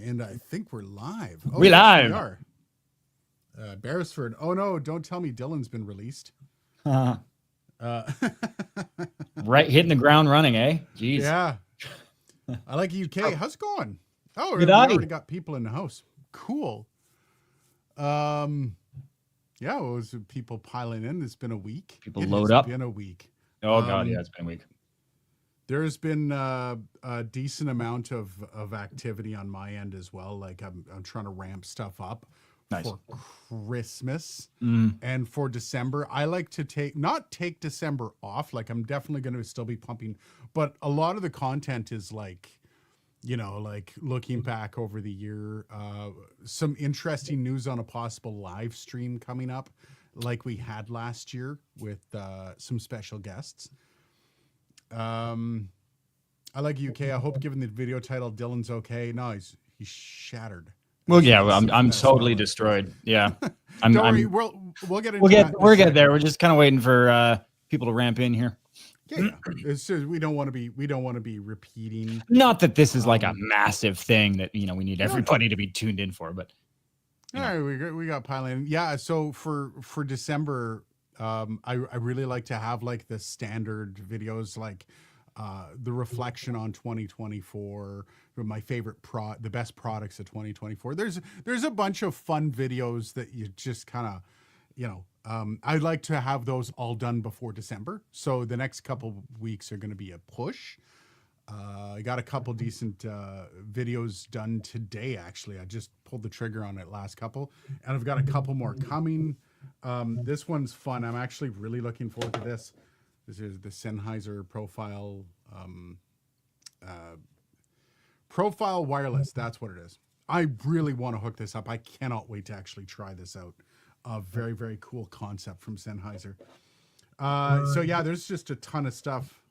And I think we're live. Oh, We yes, live. we are. Beresford. Oh no! Don't tell me Dylan's been released. Uh, Uh, right, hitting the ground running, eh? Jeez. yeah, I like UK. How's it going? Oh, we G'day. already got people in the house. Cool. Yeah, well, it was people piling in. It's been a week. People It load has up. Been a week. Oh god, yeah, it's been a week. There's been a decent amount of activity on my end as well. Like I'm trying to ramp stuff up Nice. for Christmas Mm. and for December. I like to not take December off. Like I'm definitely going to still be pumping, but a lot of the content is like, you know, like looking back over the year, some interesting news on a possible live stream coming up, like we had last year with some special guests. I like UK. I hope, given the video title, Dylan's okay. No, he's shattered. Well, As you yeah, can well, see I'm from that totally smell. destroyed. Yeah, Don't worry, we'll get into we'll that. get we're getting there. We're just kind of waiting for people to ramp in here. Yeah. It's just, we don't want to be repeating. Not that this is like a massive thing that we need everybody to be tuned in for, but All right, we got piling. Yeah, so for December, I really like to have like the standard videos, like the reflection on 2024, my favorite the best products of 2024. There's a bunch of fun videos that you just kind of, I'd like to have those all done before December. So the next couple weeks are going to be a push. I got a couple decent videos done today, actually. I just pulled the trigger on it last couple, and I've got a couple more coming. This one's fun. I'm actually really looking forward to this. This is the Sennheiser Profile Wireless. That's what it is. I really want to hook this up. I cannot wait to actually try this out. A very, very cool concept from Sennheiser. So yeah, there's just a ton of stuff.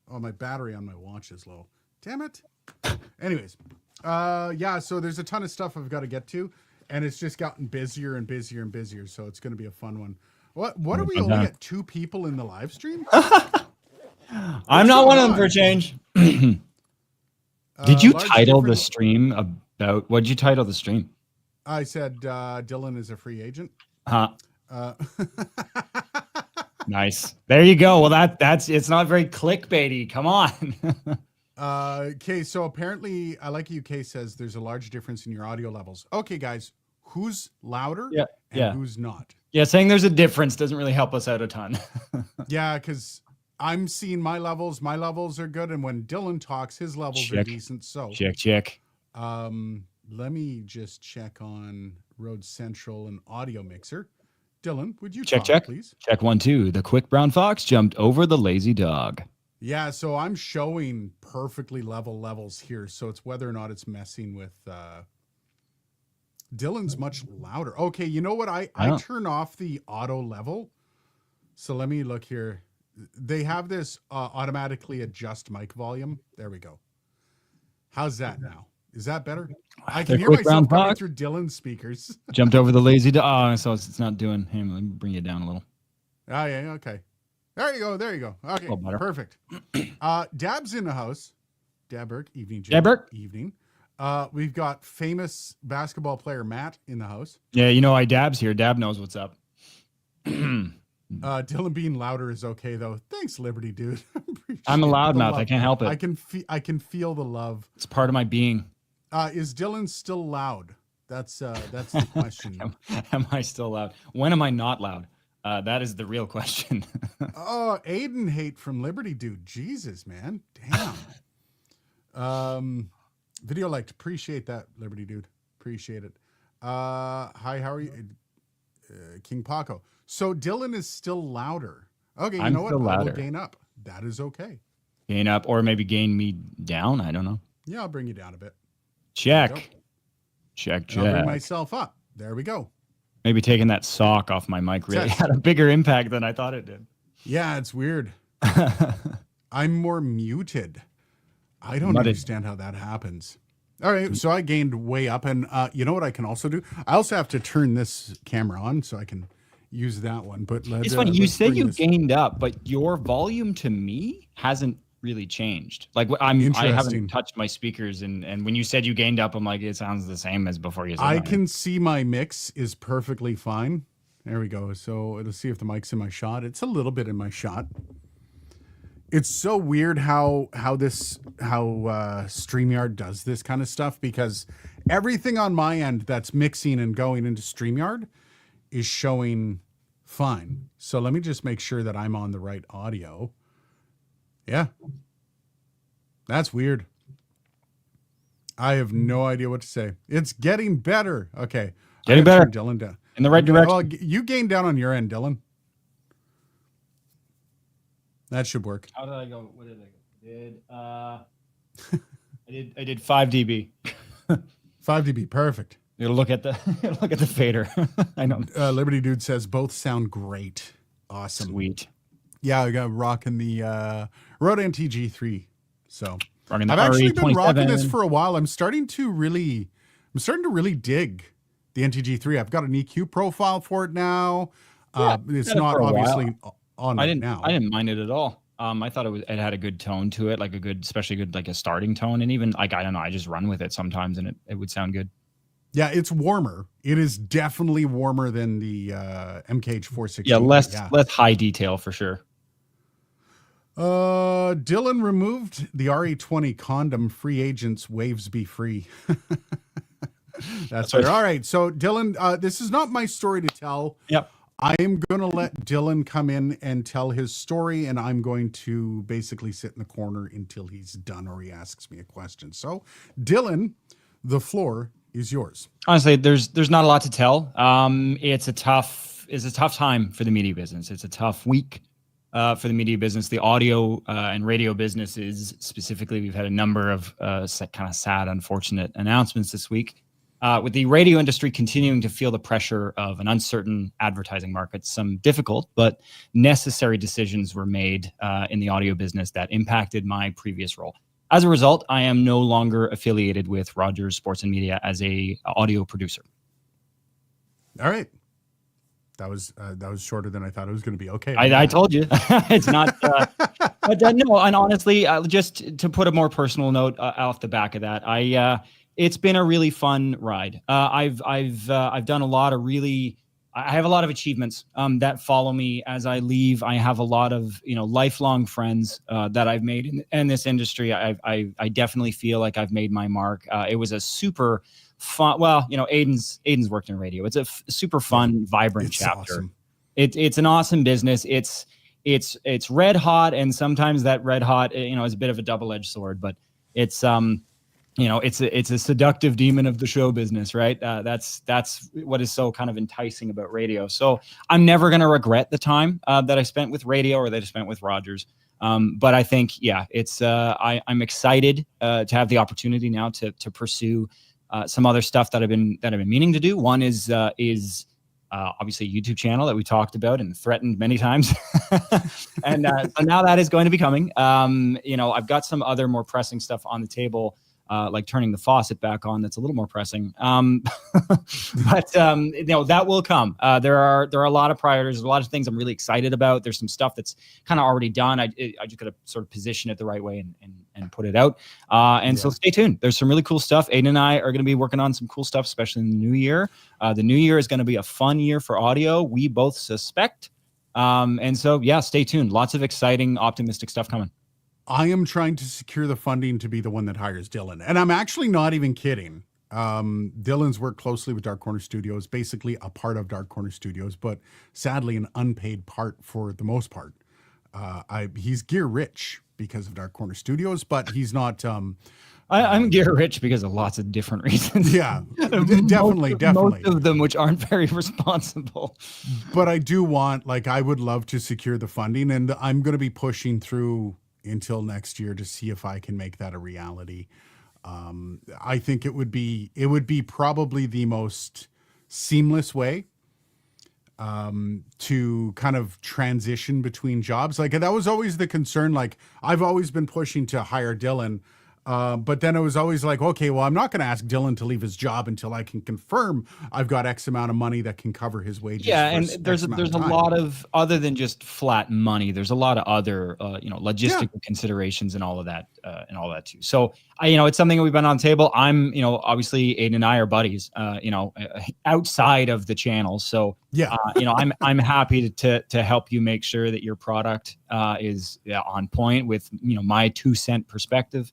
Oh, my battery on my watch is low. Damn it. Anyways, yeah, so there's a ton of stuff I've got to get to, and it's just gotten busier and busier and busier, so it's going to be a fun one. What are we only at 2 people in the live stream? I'm not one of them for a change. Did you title the stream about, what did you title the stream? I said Dylan is a free agent. Huh. Nice. There you go. Well, that's it's not very clickbaity. Come on. Okay, so apparently, I like UK says there's a large difference in your audio levels. Okay, guys, who's louder and who's not? Yeah, saying there's a difference doesn't really help us out a ton. Yeah, because I'm seeing my levels. My levels are good, and when Dylan talks, his levels are decent. So check. Let me just check on Rode Central and Audio Mixer. Dylan, would you check, please? Check 1, 2. The quick brown fox jumped over the lazy dog. Yeah, so I'm showing perfectly level levels here, so it's whether or not it's messing with. Dylan's much louder. Okay, you know what? I turn off the auto level. So let me look here. They have this automatically adjust mic volume. There we go. How's that now? Is that better? I can hear myself coming through Dylan's speakers. Jumped over the lazy dog. Oh, so it's not doing him. Let me bring it down a little. Oh, yeah, okay. There you go. Okay, perfect. Dab's in the house. Dabberg, evening. Dabberg. Evening. We've got famous basketball player Matt in the house. Yeah, Dab's here. Dab knows what's up. Dylan being louder is okay though. Thanks, Liberty dude. I'm a loudmouth. I can't help it. I can feel the love. It's part of my being. Is Dylan still loud? That's the question. Am I still loud? When am I not loud? That is the real question. Oh, Aiden hate from Liberty dude. Jesus, man. Damn. Video liked. Appreciate that, Liberty dude. Appreciate it. Hi, how are you? King Paco. So Dylan is still louder. Okay, you know what? I will gain up. That is okay. Gain up, or maybe gain me down. I don't know. Yeah, I'll bring you down a bit. Check. I'll bring myself up. There we go. Maybe taking that sock off my mic really had a bigger impact than I thought it did. Yeah, it's weird. I'm more muted. I don't understand how that happens. All right, so I gained way up, and you know what I can also do? I also have to turn this camera on so I can use that one. But it's funny. You say you gained up, but your volume to me hasn't really changed. Like I haven't Interesting. touched my speakers, and when you said you gained up, I'm like, it sounds the same as before you said I that. can see my mix is perfectly fine. There we go. So let's see if the mic's in my shot. It's a little bit in my shot. It's so weird how StreamYard does this kind of stuff, because everything on my end that's mixing and going into StreamYard is showing fine. So let me just make sure that I'm on the right audio. Yeah. That's weird. I have no idea what to say. It's getting better. Okay. Getting better. Dylan down. In the right direction. Well, you gained down on your end, Dylan. That should work. How did I go? What did I go? I did 5 dB. 5 dB, perfect. You look at the fader. I know. Liberty Dude says both sound great. Awesome. Sweet. Yeah, I got rocking the Rode NTG3. So Rocking I've the actually been rocking RE27. this for a while. I'm starting to really dig the NTG3. I've got an EQ profile for it now. It's had it not for a while. obviously on right now. I didn't mind it at all. I thought it had a good tone to it, like especially good, like a starting tone. And even like, I don't know, I just run with it sometimes and it would sound good. Yeah, it's warmer. It is definitely warmer than the MKH 460. Yeah, less high detail for sure. Dylan removed the RE20 condom. Free agents, waves be free. That's right. All right. So Dylan, this is not my story to tell. Yep. I am going to let Dylan come in and tell his story, and I'm going to basically sit in the corner until he's done or he asks me a question. So Dylan, the floor is yours. Honestly, there's not a lot to tell. It's a tough time for the media business. It's a tough week for the media business. The audio and radio businesses specifically, we've had a number of kind of sad, unfortunate announcements this week. With the radio industry continuing to feel the pressure of an uncertain advertising market, some difficult but necessary decisions were made in the audio business that impacted my previous role. As a result, I am no longer affiliated with Rogers Sports and Media as a audio producer. All right. That was shorter than I thought it was going to be. Okay. I told you it's not. But no, and honestly, just to put a more personal note off the back of that, it's been a really fun ride. I've done a lot of I have a lot of achievements that follow me as I leave. I have a lot of lifelong friends that I've made in this industry. I definitely feel like I've made my mark. It was a super fun. Well, Aiden's worked in radio. It's a super fun, vibrant chapter. Awesome. It's an awesome business. It's red hot, and sometimes that red hot is a bit of a double-edged sword. But it's it's a seductive demon of the show business, right? That's what is so kind of enticing about radio. So I'm never going to regret the time that I spent with radio or that I spent with Rogers. But I think, I'm excited to have the opportunity now to pursue some other stuff that I've been meaning to do. One is obviously a YouTube channel that we talked about and threatened many times. And so now that is going to be coming. I've got some other more pressing stuff on the table, like turning the faucet back on. That's a little more pressing. But that will come. There are a lot of priorities, a lot of things I'm really excited about. There's some stuff that's kind of already done. I just got to sort of position it the right way and put it out. So stay tuned. There's some really cool stuff. Aiden and I are going to be working on some cool stuff, especially in the new year. The new year is going to be a fun year for audio. We both suspect. Stay tuned. Lots of exciting, optimistic stuff coming. I am trying to secure the funding to be the one that hires Dylan. And I'm actually not even kidding. Dylan's worked closely with Dark Corner Studios, basically a part of Dark Corner Studios, but sadly an unpaid part for the most part. He's gear rich because of Dark Corner Studios, but he's not... I'm gear rich because of lots of different reasons. Yeah, definitely. Most of them which aren't very responsible. But I do want, I would love to secure the funding, and I'm going to be pushing through until next year to see if I can make that a reality. I think it would be probably the most seamless way to kind of transition between jobs. That was always the concern. I've always been pushing to hire Dylan. But then it was always like, okay, well, I'm not going to ask Dylan to leave his job until I can confirm I've got X amount of money that can cover his wages. Yeah, for and X there's amount of a time. lot of, other than just flat money, there's a lot of other logistical Yeah. considerations and all of that too. So it's something that we've been on the table. I'm obviously Aiden and I are buddies outside of the channel. So Yeah. I'm happy to help you make sure that your product is on point with my 2 cent perspective.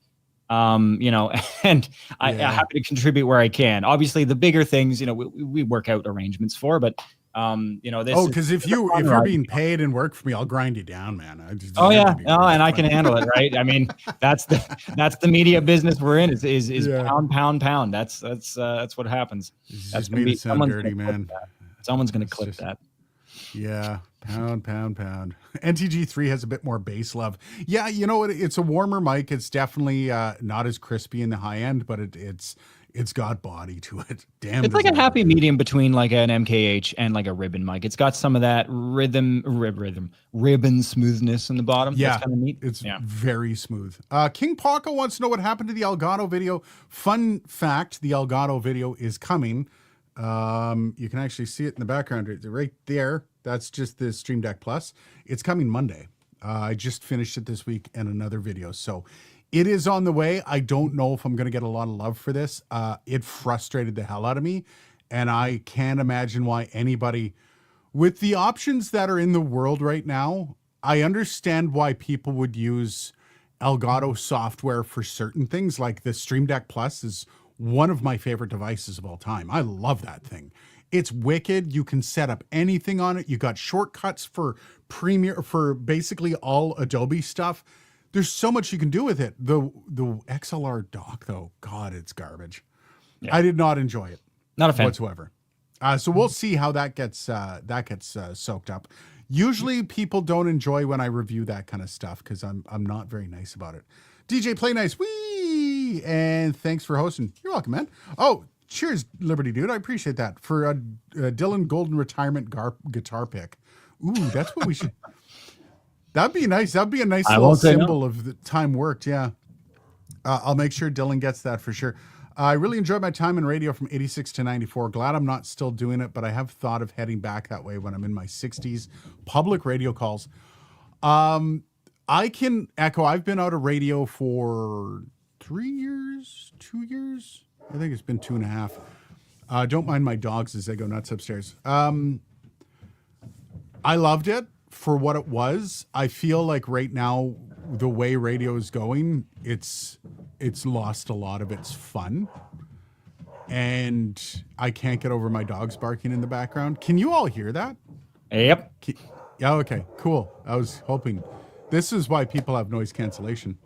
And I'm happy to contribute where I can. Obviously, the bigger things, we work out arrangements for, but this. Because if you're being paid and work for me, I'll grind you down, man. And I can handle it, right? I mean, that's the media business we're in. Is pound. That's what happens. That's made it sound dirty, man. Someone's gonna clip that. Yeah, pound. NTG3 has a bit more bass love. Yeah, you know what? It's a warmer mic. It's definitely not as crispy in the high end, but it's got body to it. Damn, it's like a happy medium between like an MKH and like a ribbon mic. It's got some of that ribbon smoothness in the bottom. Yeah, that's kind of neat. It's very smooth. King Paco wants to know what happened to the Elgato video. Fun fact: the Elgato video is coming. You can actually see it in the background right there. That's just the Stream Deck Plus. It's coming Monday. I just finished it this week and another video. So it is on the way. I don't know if I'm going to get a lot of love for this. It frustrated the hell out of me. And I can't imagine why anybody, with the options that are in the world right now, I understand why people would use Elgato software for certain things. Like the Stream Deck Plus is one of my favorite devices of all time. I love that thing. It's wicked. You can set up anything on it. You got shortcuts for Premiere, for basically all Adobe stuff. There's so much you can do with it. The XLR dock, though, God, it's garbage. Yeah. I did not enjoy it. Not a fan whatsoever. So we'll see how that gets soaked up. Usually people don't enjoy when I review that kind of stuff because I'm not very nice about it. DJ Play Nice, wee, and thanks for hosting. You're welcome, man. Oh, cheers, Liberty Dude. I appreciate that for a Dylan Golden retirement guitar pick. Ooh, that's what we should. That'd be nice. That'd be a nice little symbol of the time worked. Yeah, I'll make sure Dylan gets that for sure. I really enjoyed my time in radio from 86 to 94. Glad I'm not still doing it, but I have thought of heading back that way when I'm in my 60s. Public radio calls. I can echo. I've been out of radio for 3 years, 2 years. I think it's been 2.5. Don't mind my dogs as they go nuts upstairs. I loved it for what it was. I feel like right now, the way radio is going, it's lost a lot of its fun. And I can't get over my dogs barking in the background. Can you all hear that? Yep. Yeah, okay, cool. I was hoping. This is why people have noise cancellation.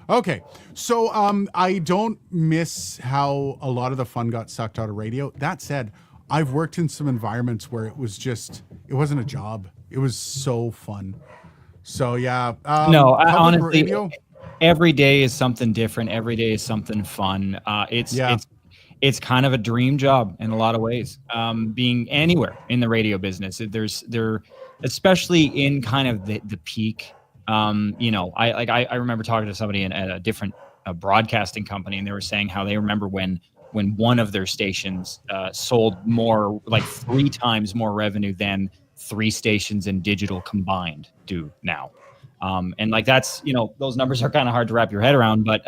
Okay, so I don't miss how a lot of the fun got sucked out of radio. That said, I've worked in some environments where it wasn't a job. It was so fun. So yeah. No, honestly, radio, every day is something different. Every day is something fun. It's kind of a dream job in a lot of ways. Being anywhere in the radio business, especially in kind of the peak. I remember talking to somebody at a different broadcasting company, and they were saying how they remember when one of their stations sold more, like 3 times more revenue than 3 stations in digital combined do now. And like that's, those numbers are kind of hard to wrap your head around, but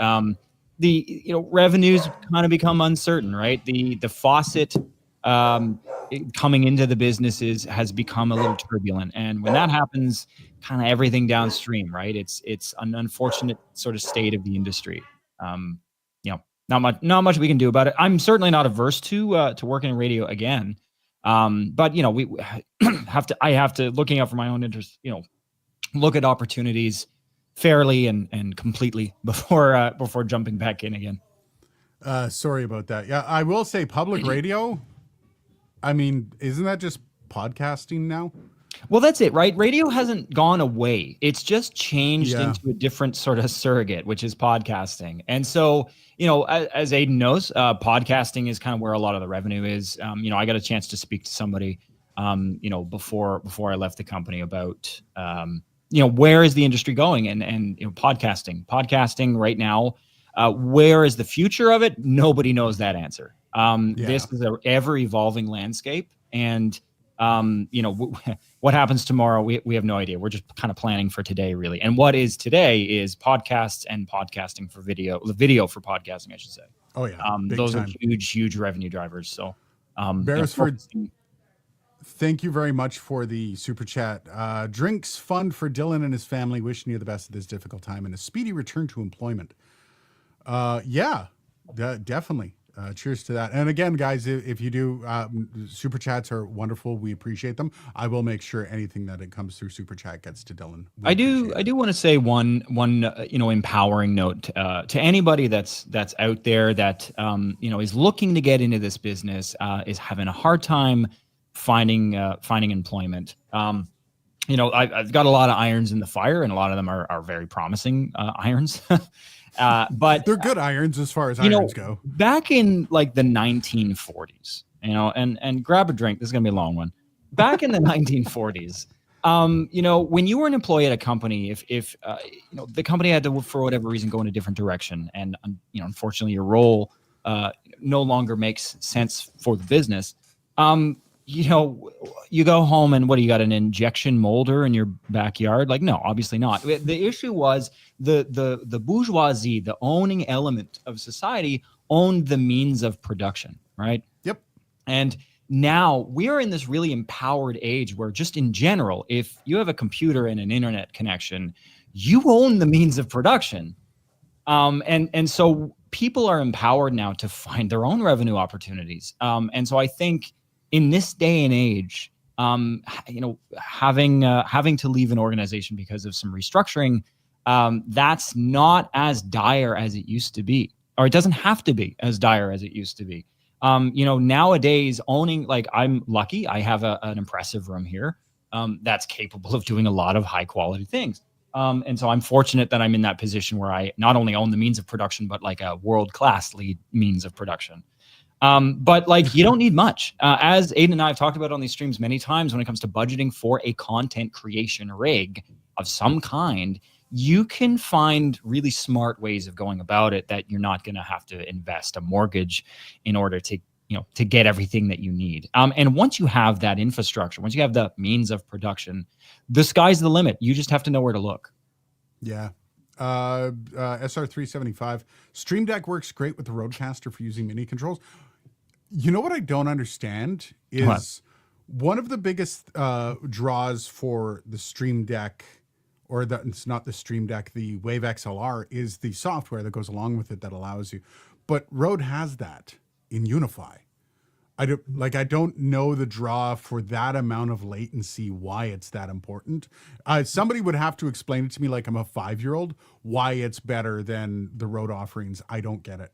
the revenues kind of become uncertain, right? The faucet coming into the businesses has become a little turbulent, and when that happens, kind of everything downstream, right? It's an unfortunate sort of state of the industry. Not much we can do about it. I'm certainly not averse to working in radio again, but we I have to, looking out for my own interest, look at opportunities fairly and completely before jumping back in again. Sorry about that. Yeah, I will say public radio. I mean, isn't that just podcasting now? Well, that's it, right? Radio hasn't gone away. It's just changed into a different sort of surrogate, which is podcasting. And so, as Aiden knows, podcasting is kind of where a lot of the revenue is. I got a chance to speak to somebody, before I left the company about, where is the industry going, and podcasting right now. Where is the future of it? Nobody knows that answer. This Yeah. is an ever evolving landscape, and what happens tomorrow, we have no idea. We're just kind of planning for today, really. And what is today is podcasts and podcasting for video for podcasting, I should say. Oh yeah. Those time. are huge revenue drivers. So, Beresford, thank you very much for the super chat. Drinks fund for Dylan and his family. Wishing you the best at this difficult time and a speedy return to employment. Yeah, definitely. Cheers to that. And again, guys, if you do, super chats are wonderful. We appreciate them. I will make sure anything that it comes through super chat gets to Dylan. I do want to say one empowering note to anybody that's out there that is looking to get into this business, is having a hard time finding employment. I've got a lot of irons in the fire, and a lot of them are very promising irons. But they're good irons as far as irons go. Back in like the 1940s, and grab a drink. This is gonna be a long one. Back in the 1940s, when you were an employee at a company, if the company had to, for whatever reason, go in a different direction, and unfortunately your role no longer makes sense for the business, you go home and what do you got, an injection molder in your backyard? Like, no, obviously not. The issue was the bourgeoisie, the owning element of society, owned the means of production, right? Yep. And now we are in this really empowered age where, just in general, if you have a computer and an internet connection, you own the means of production. And so people are empowered now to find their own revenue opportunities. And so I think in this day and age, having to leave an organization because of some restructuring, that's not as dire as it used to be, or it doesn't have to be as dire as it used to be. Nowadays, owning, like, I'm lucky, I have an impressive room here that's capable of doing a lot of high quality things. And so I'm fortunate that I'm in that position where I not only own the means of production, but like a world-class lead means of production. But like, you don't need much. As Aiden and I have talked about on these streams many times, when it comes to budgeting for a content creation rig of some kind, you can find really smart ways of going about it that you're not going to have to invest a mortgage in order to get everything that you need. And once you have that infrastructure, once you have the means of production, the sky's the limit. You just have to know where to look. Yeah. SR375 Stream Deck works great with the Rodecaster for using mini controls. You know what I don't understand is one of the biggest draws for the Stream Deck, or it's not the Stream Deck, the Wave XLR, is the software that goes along with it that allows you. But Rode has that in Unify. I don't know the draw for that amount of latency, why it's that important. Somebody would have to explain it to me like I'm a 5-year-old, why it's better than the Rode offerings. I don't get it.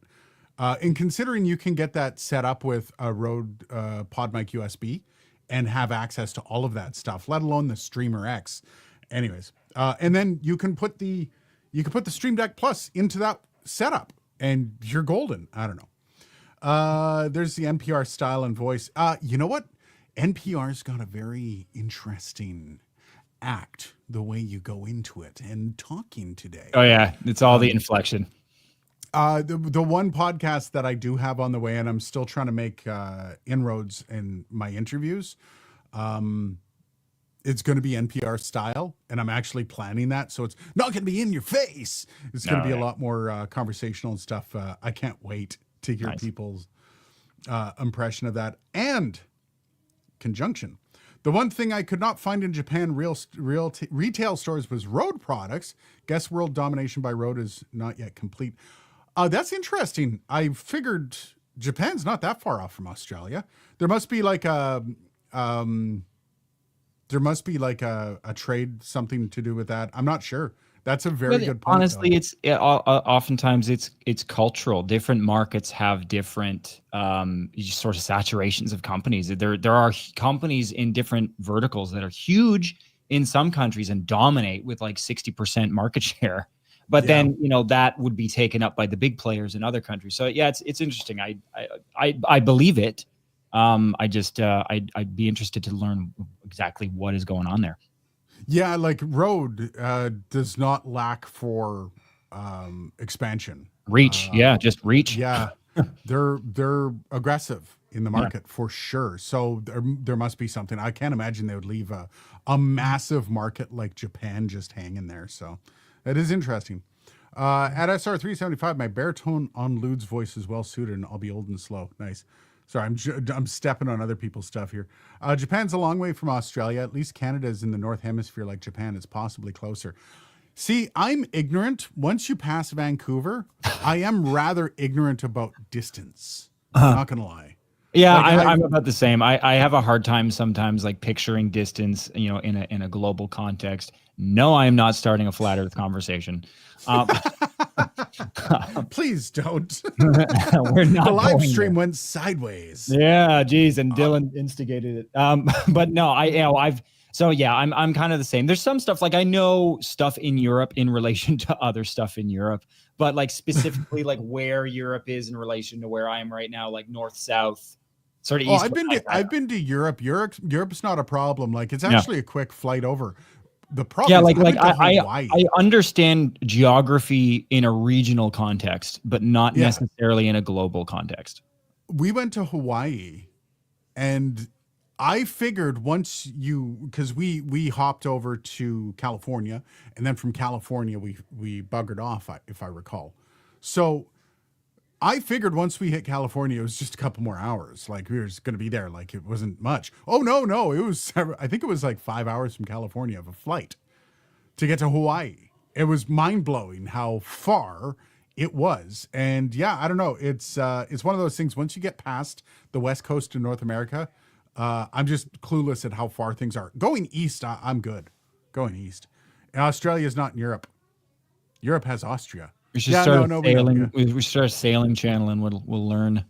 And considering you can get that set up with a Rode PodMic USB and have access to all of that stuff, let alone the Streamer X. Anyways, and then you can put the Stream Deck Plus into that setup and you're golden. I don't know. There's the NPR style and voice. You know what? NPR's got a very interesting act, the way you go into it and talking today. Oh yeah, it's all the inflection. The one podcast that I do have on the way, and I'm still trying to make inroads in my interviews. It's going to be NPR style, and I'm actually planning that, so it's not going to be in your face. It's going to be a lot more conversational and stuff. I can't wait to hear people's impression of that. And conjunction. The one thing I could not find in Japan retail stores was Rode products. Guess world domination by Rode is not yet complete. That's interesting. I figured Japan's not that far off from Australia. There must be like a trade, something to do with that. I'm not sure. That's a very good point. Honestly, oftentimes it's cultural. Different markets have different sort of saturations of companies. There are companies in different verticals that are huge in some countries and dominate with like 60% market share. But then that would be taken up by the big players in other countries. So yeah, it's interesting. I believe it. I'd be interested to learn exactly what is going on there. Yeah, like Rode does not lack for expansion. Reach. Yeah, just reach. Yeah, they're aggressive in the market for sure. So there must be something. I can't imagine they would leave a massive market like Japan just hanging there. So that is interesting. At SR 375, my baritone on Lude's voice is well suited, and I'll be old and slow. Nice. Sorry, I'm stepping on other people's stuff here. Japan's a long way from Australia. At least Canada is in the North Hemisphere like Japan. It's possibly closer. See, I'm ignorant. Once you pass Vancouver, I am rather ignorant about distance. I'm not going to lie. Yeah, Like, I'm about the same. I have a hard time sometimes like picturing distance, in a global context. No, I am not starting a flat Earth conversation. Please don't. We're not. The live going stream there. went sideways. Yeah, geez, and Dylan instigated it. But no, I'm kind of the same. There's some stuff like I know stuff in Europe in relation to other stuff in Europe, but like specifically like where Europe is in relation to where I am right now, like north, south, sort of east. I've been to Europe. Europe's not a problem. Like it's actually a quick flight over. The problem Yeah, is I understand geography in a regional context, but not necessarily in a global context. We went to Hawaii, and I figured because we hopped over to California, and then from California we buggered off, if I recall. So I figured once we hit California, it was just a couple more hours. Like we were just going to be there. Like it wasn't much. Oh no, it was. I think it was like 5 hours from California of a flight to get to Hawaii. It was mind blowing how far it was. And yeah, I don't know. It's one of those things. Once you get past the west coast of North America, I'm just clueless at how far things are. Going east, I'm good. Going east. And Australia is not in Europe. Europe has Austria. We should start sailing. We should start a sailing channel, and we'll learn.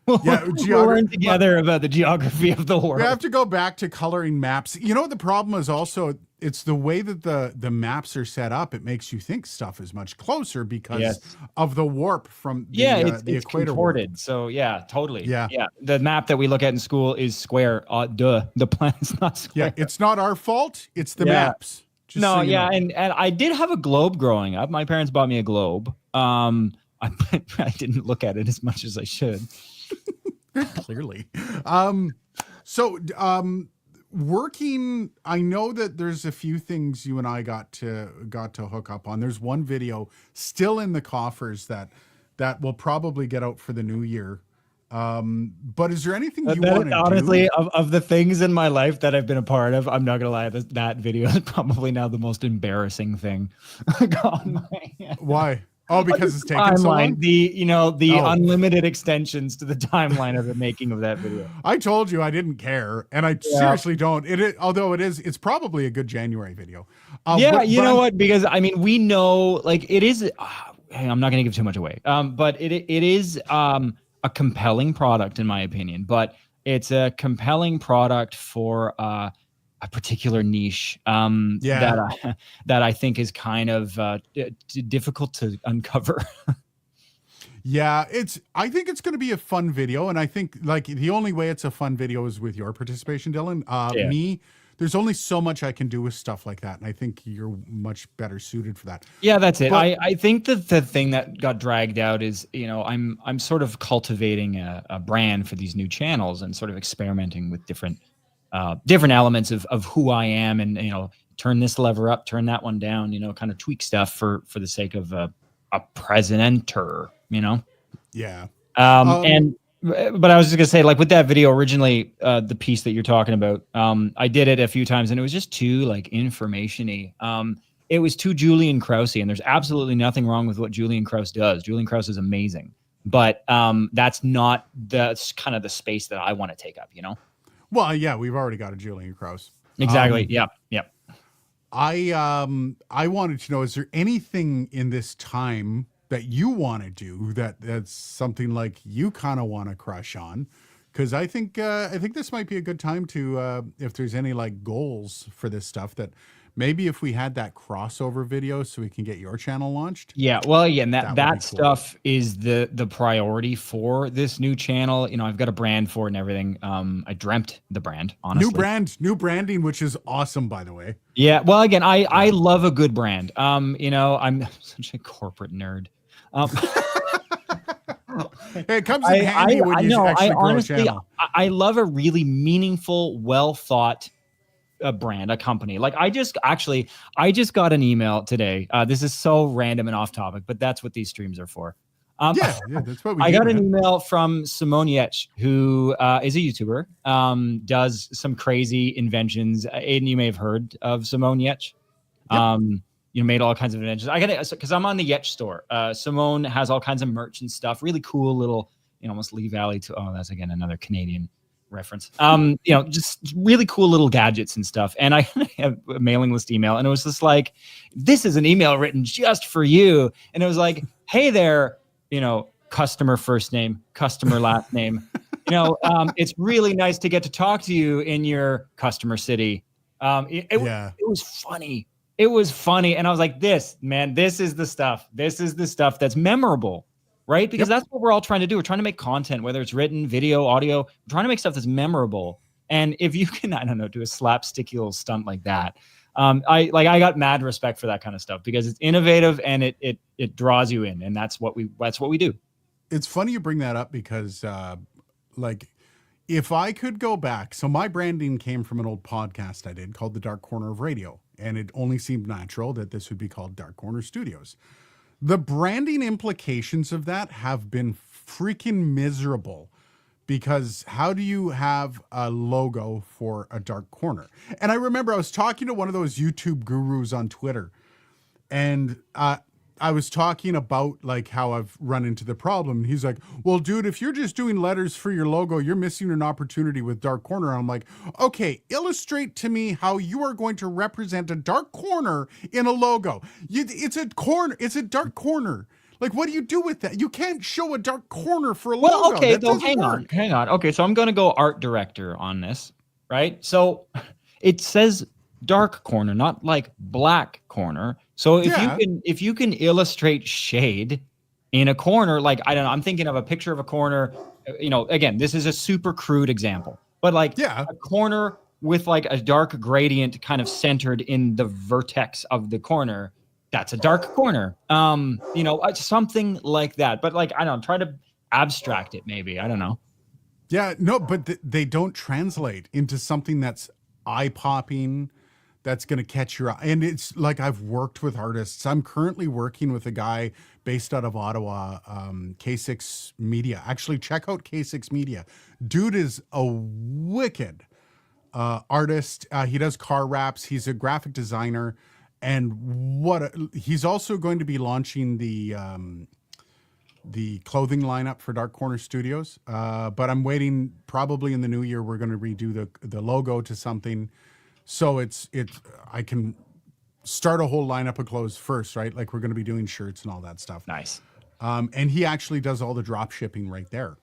We'll learn together about the geography of the world. We have to go back to coloring maps. You know what the problem is also? It's the way that the maps are set up. It makes you think stuff is much closer because of the warp from the it's equator contorted. warp. So yeah, totally. Yeah. The map that we look at in school is square. Duh. The planet's not square. Yeah, it's not our fault. It's the maps. Just no, so you know. And I did have a globe growing up. My parents bought me a globe. I didn't look at it as much as I should. Clearly. Working, I know that there's a few things you and I got to hook up on. There's one video still in the coffers that will probably get out for the new year. But is there anything you want to do? Honestly, of the things in my life that I've been a part of, I'm not gonna lie, that video is probably now the most embarrassing thing. Why? Oh, because it's taken so long? The unlimited extensions to the timeline of the making of that video. I told you I didn't care, and I seriously don't. Although it's probably a good January video. You know what? Because I mean, we know like it is. I'm not going to give too much away. But it is a compelling product in my opinion. But it's a compelling product for a particular niche that I think is kind of difficult to uncover. Yeah, I think it's going to be a fun video, and I think like the only way it's a fun video is with your participation, Dylan. There's only so much I can do with stuff like that, and I think you're much better suited for that. Yeah, that's it. But I think that the thing that got dragged out is, I'm sort of cultivating a brand for these new channels and sort of experimenting with different elements of who I am, and turn this lever up, turn that one down, kind of tweak stuff for the sake of a presenter, Yeah. But I was just gonna say, like with that video originally, the piece that you're talking about, I did it a few times and it was just too like information-y. It was too Julian Krause-y, and there's absolutely nothing wrong with what Julian Krause does. Julian Krause is amazing, but that's kind of the space that I want to take up, Well, yeah, we've already got a Julian Krause. Exactly. Yeah. I wanted to know, is there anything in this time that you want to do that's something like you kind of want to crush on? Because I think this might be a good time to if there's any like goals for this stuff that maybe if we had that crossover video so we can get your channel launched. Yeah, well, again, That would be that cool. stuff is the priority for this new channel. You know, I've got a brand for it and everything. I dreamt the brand, honestly. New branding, which is awesome, by the way. Yeah, well, again, I love a good brand. You know, I'm such a corporate nerd. Hey, it comes in handy when you actually grow a channel. I love a really meaningful, well thought brand, a company. Like I just got an email today. This is so random and off topic, but that's what these streams are for. Yeah, that's what we I do, got an man. email from Simone Yet, who is a YouTuber, does some crazy inventions. Aiden, you may have heard of Simone Yet. Yep. You know, made all kinds of inventions. I got it because I'm on the Yet store. Simone has all kinds of merch and stuff. Really cool little, you know, almost Lee Valley to. Oh, that's again another Canadian reference. You know, just really cool little gadgets and stuff. And I have a mailing list email, and it was just like, this is an email written just for you. And it was like, hey there, you know, customer first name, customer last name. You know, it's really nice to get to talk to you in your customer city. It was funny. It was funny. And I was like, this is the stuff. This is the stuff that's memorable, right? Because that's what we're all trying to do. We're trying to make content, whether it's written, video, audio. We're trying to make stuff that's memorable. And if you can, I don't know, do a slapsticky little stunt like that, I got mad respect for that kind of stuff because it's innovative and it draws you in, and that's what we do. It's funny you bring that up because, like, if I could go back, so my branding came from an old podcast I did called The Dark Corner of Radio, and it only seemed natural that this would be called Dark Corner Studios. The branding implications of that have been freaking miserable because how do you have a logo for a dark corner? And I remember I was talking to one of those YouTube gurus on Twitter, and I was talking about like how I've run into the problem. He's like, well, dude, if you're just doing letters for your logo, you're missing an opportunity with dark corner. And I'm like, okay, illustrate to me how you are going to represent a dark corner in a logo. It's a corner. It's a dark corner. Like, what do you do with that? You can't show a dark corner for a logo. Well, okay, though, hang on. Okay, so I'm going to go art director on this, right? So it says dark corner, not like black corner. So if you can illustrate shade in a corner, like, I don't know, I'm thinking of a picture of a corner, you know, again, this is a super crude example, but like a corner with like a dark gradient kind of centered in the vertex of the corner, that's a dark corner. You know, something like that. But like, I don't know, try to abstract it maybe. I don't know. Yeah, no, but they don't translate into something that's eye-popping, that's going to catch your eye. And it's like, I've worked with artists. I'm currently working with a guy based out of Ottawa, K6 Media. Actually, check out K6 Media. Dude is a wicked artist. He does car wraps. He's a graphic designer. And he's also going to be launching the clothing lineup for Dark Corner Studios. But I'm waiting, probably in the new year, we're going to redo the logo to something. So I can start a whole lineup of clothes first, right? Like, we're going to be doing shirts and all that stuff. Nice. And he actually does all the drop shipping right there.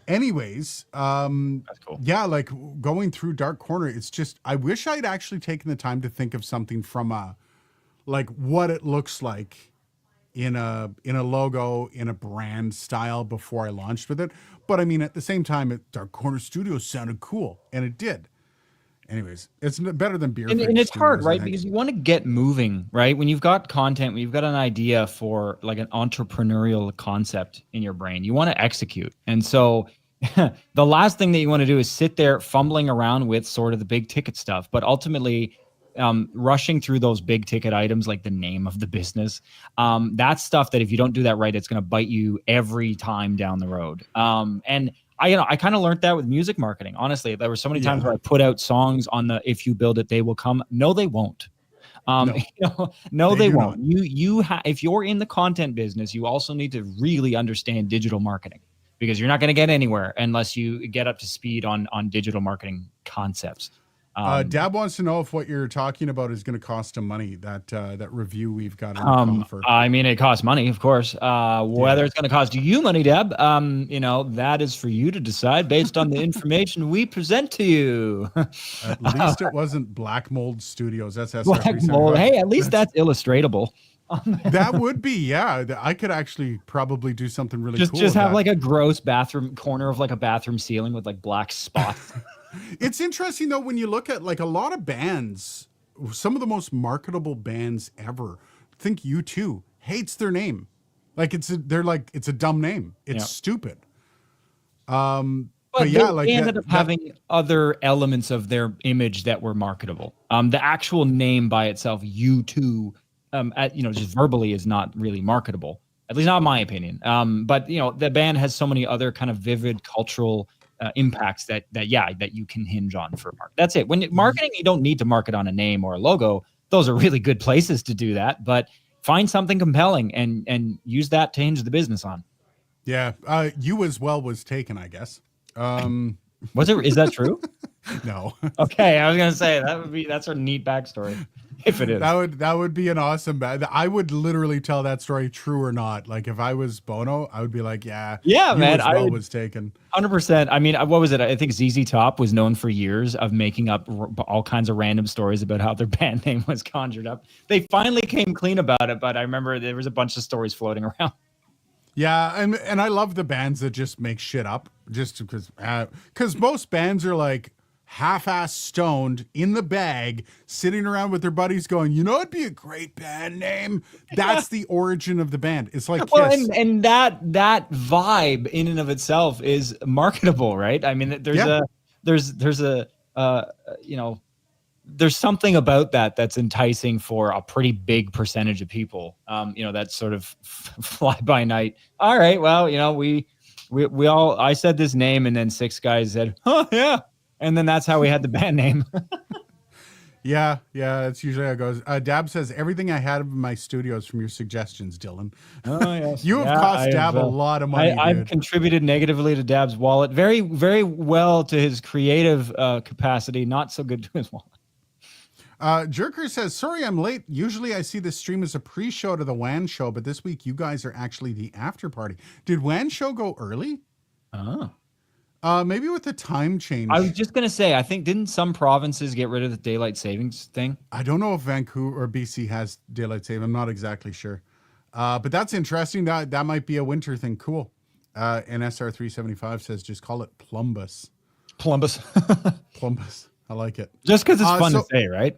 Anyways, that's cool. Yeah, like going through Dark Corner, it's just, I wish I'd actually taken the time to think of something from like what it looks like in a logo, in a brand style before I launched with it. But I mean, at the same time, Dark Corner Studios sounded cool, and it did. Anyways, it's better than beer. And it's hard, right? Because you want to get moving, right? When you've got content, when you've got an idea for like an entrepreneurial concept in your brain, you want to execute. And so the last thing that you want to do is sit there fumbling around with sort of the big ticket stuff, but ultimately rushing through those big ticket items, like the name of the business, that's stuff that if you don't do that right, it's going to bite you every time down the road. And I kind of learned that with music marketing. Honestly, there were so many times where I put out songs on the "If you build it, they will come." No, they won't. No, they won't. If you're in the content business, you also need to really understand digital marketing, because you're not going to get anywhere unless you get up to speed on digital marketing concepts. Dab wants to know if what you're talking about is going to cost him money. That review we've got in the coffer. I mean, it costs money, of course. Whether it's going to cost you money, Deb, that is for you to decide based on the information we present to you. At least it wasn't Black Mold Studios. That's Black Mold. Hey, at least that's illustratable. That would be, yeah. I could actually probably do something really cool. Just have like a gross bathroom corner of like a bathroom ceiling with like black spots. It's interesting though when you look at like a lot of bands, some of the most marketable bands ever. Think U2 hates their name, like it's a dumb name. It's stupid. But yeah, like they ended up having other elements of their image that were marketable. The actual name by itself, U2, just verbally is not really marketable. At least not in my opinion. But the band has so many other kind of vivid cultural impacts that you can hinge on for market. That's it. When marketing, you don't need to market on a name or a logo. Those are really good places to do that, but find something compelling and use that to hinge the business on. Yeah. You as well was taken, I guess. Was it? Is that true? No. Okay. I was going to say that's a neat backstory. If it is, that would be an awesome I would literally tell that story true or not. Like if I was Bono, I would be like, yeah, man, I was taken 100%. I mean, what was it? I think ZZ Top was known for years of making up all kinds of random stories about how their band name was conjured up. They finally came clean about it, but I remember there was a bunch of stories floating around. Yeah, and I love the bands that just make shit up just because most bands are like half-ass stoned in the bag, sitting around with their buddies going, it'd be a great band name. That's the origin of the band. It's like Kiss. And that vibe in and of itself is marketable, right? I mean, there's something about that's enticing for a pretty big percentage of people. That sort of fly by night. All right, well, we all, I said this name and then 6 guys said, "Oh yeah." And then that's how we had the band name. Yeah, that's usually how it goes. Dab says, everything I had in my studio is from your suggestions, Dylan. Oh, yes. You have cost Dab a lot of money. I've contributed negatively to Dab's wallet. Very, very well to his creative capacity. Not so good to his wallet. Jerker says, sorry I'm late. Usually I see this stream as a pre-show to the WAN show, but this week you guys are actually the after party. Did WAN show go early? Oh. Maybe with the time change. I was just going to say, I think, didn't some provinces get rid of the daylight savings thing? I don't know if Vancouver or BC has daylight saving. I'm not exactly sure. But that's interesting. That might be a winter thing. Cool. And SR375 says, just call it Plumbus. Plumbus. Plumbus. I like it. Just because it's fun to say, right?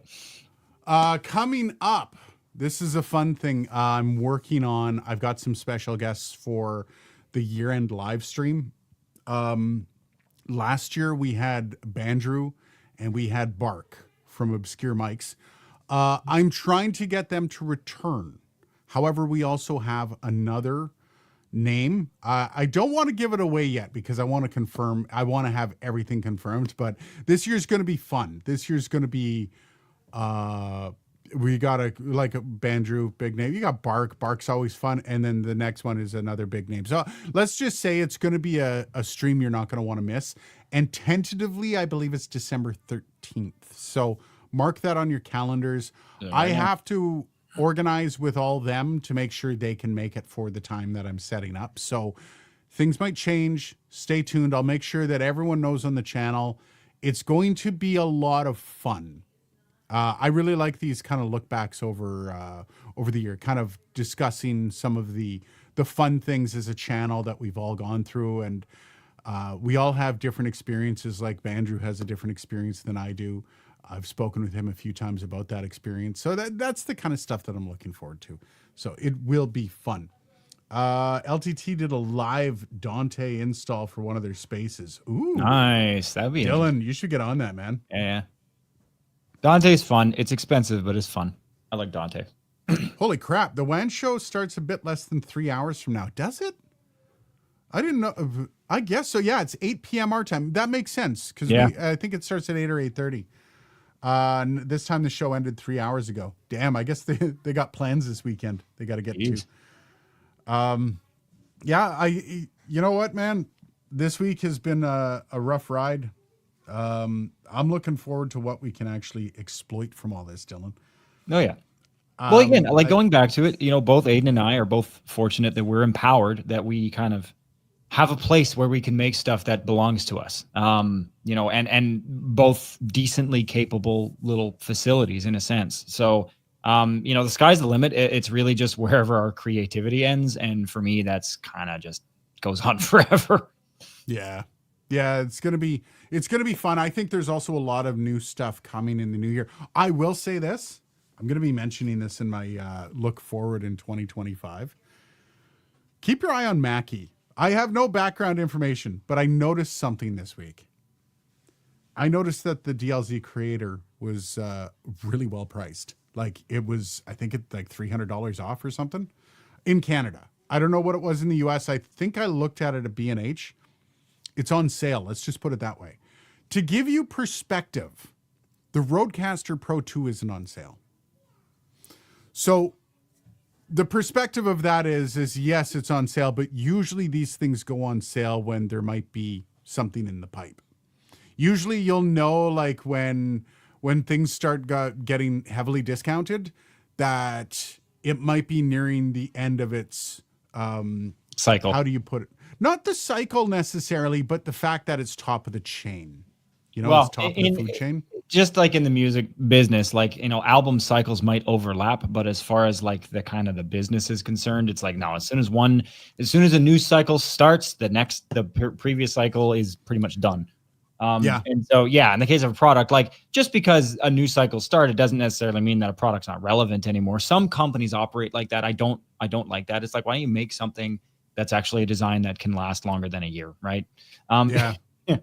Coming up, this is a fun thing I'm working on. I've got some special guests for the year-end live stream. Last year we had Bandrew and we had Bark from Obscure Mics. I'm trying to get them to return. However, we also have another name. I don't want to give it away yet because I want to confirm. I want to have everything confirmed, but this year's going to be fun. This year's going to be, we got a Bandrew, big name. You got Bark. Bark's always fun. And then the next one is another big name. So let's just say it's going to be a stream you're not going to want to miss. And tentatively, I believe it's December 13th. So mark that on your calendars. Yeah, I have to organize with all them to make sure they can make it for the time that I'm setting up. So things might change. Stay tuned. I'll make sure that everyone knows on the channel. It's going to be a lot of fun. I really like these kind of look backs over the year, kind of discussing some of the fun things as a channel that we've all gone through. And we all have different experiences. Like Bandrew has a different experience than I do. I've spoken with him a few times about that experience. So that's the kind of stuff that I'm looking forward to. So it will be fun. LTT did a live Dante install for one of their spaces. Ooh, nice. That'd be Dylan, you should get on that, man. Yeah. Dante's fun. It's expensive, but it's fun. I like Dante. Holy crap. The WAN show starts a bit less than 3 hours from now. Does it? I didn't know. I guess so. Yeah, it's 8 p.m. our time. That makes sense because I think it starts at 8 or 8:30. This time the show ended 3 hours ago. Damn, I guess they got plans this weekend. They got to get to. Yeah, you know what, man? This week has been a rough ride. I'm looking forward to what we can actually exploit from all this, Dylan. Oh yeah. Well, again, like I- going back to it, both Aiden and I are both fortunate that we're empowered, that we kind of have a place where we can make stuff that belongs to us. And both decently capable little facilities in a sense. So, the sky's the limit. It's really just wherever our creativity ends. And for me, that's kind of just goes on forever. Yeah. Yeah, it's gonna be fun. I think there's also a lot of new stuff coming in the new year. I will say this. I'm gonna be mentioning this in my look forward in 2025. Keep your eye on Mackie. I have no background information, but I noticed something this week. I noticed that the DLZ creator was really well priced. Like it was, I think it's like $300 off or something in Canada. I don't know what it was in the US. I think I looked at it at B&H. It's on sale. Let's just put it that way. To give you perspective, the Rodecaster Pro 2 isn't on sale. So the perspective of that is yes, it's on sale, but usually these things go on sale when there might be something in the pipe. Usually you'll know like when things start getting heavily discounted that it might be nearing the end of its Cycle. how do you put it? Not the cycle necessarily, but the fact that it's top of the chain. Well, it's top of the food chain. Just like in the music business, like, album cycles might overlap, but as far as like the kind of the business is concerned, it's like, no, as soon as a new cycle starts, the previous cycle is pretty much done. And so, in the case of a product, like just because a new cycle started doesn't necessarily mean that a product's not relevant anymore. Some companies operate like that. I don't like that. It's like, why don't you make something that's actually a design that can last longer than a year, right? And there's a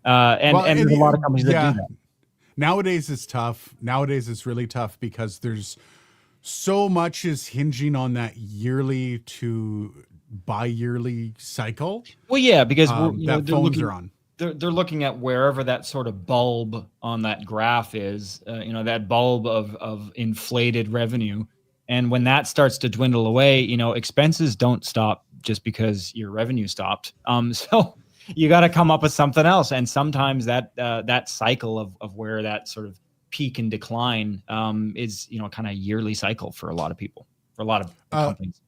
lot of companies that do that. Nowadays it's tough. Nowadays it's really tough because there's so much is hinging on that yearly to bi-yearly cycle. Well, yeah, because phones are on. They're looking at wherever that sort of bulb on that graph is, that bulb of inflated revenue. And when that starts to dwindle away, expenses don't stop just because your revenue stopped. So you got to come up with something else. And sometimes that cycle of where that sort of peak and decline is, kind of yearly cycle for a lot of people, for a lot of companies.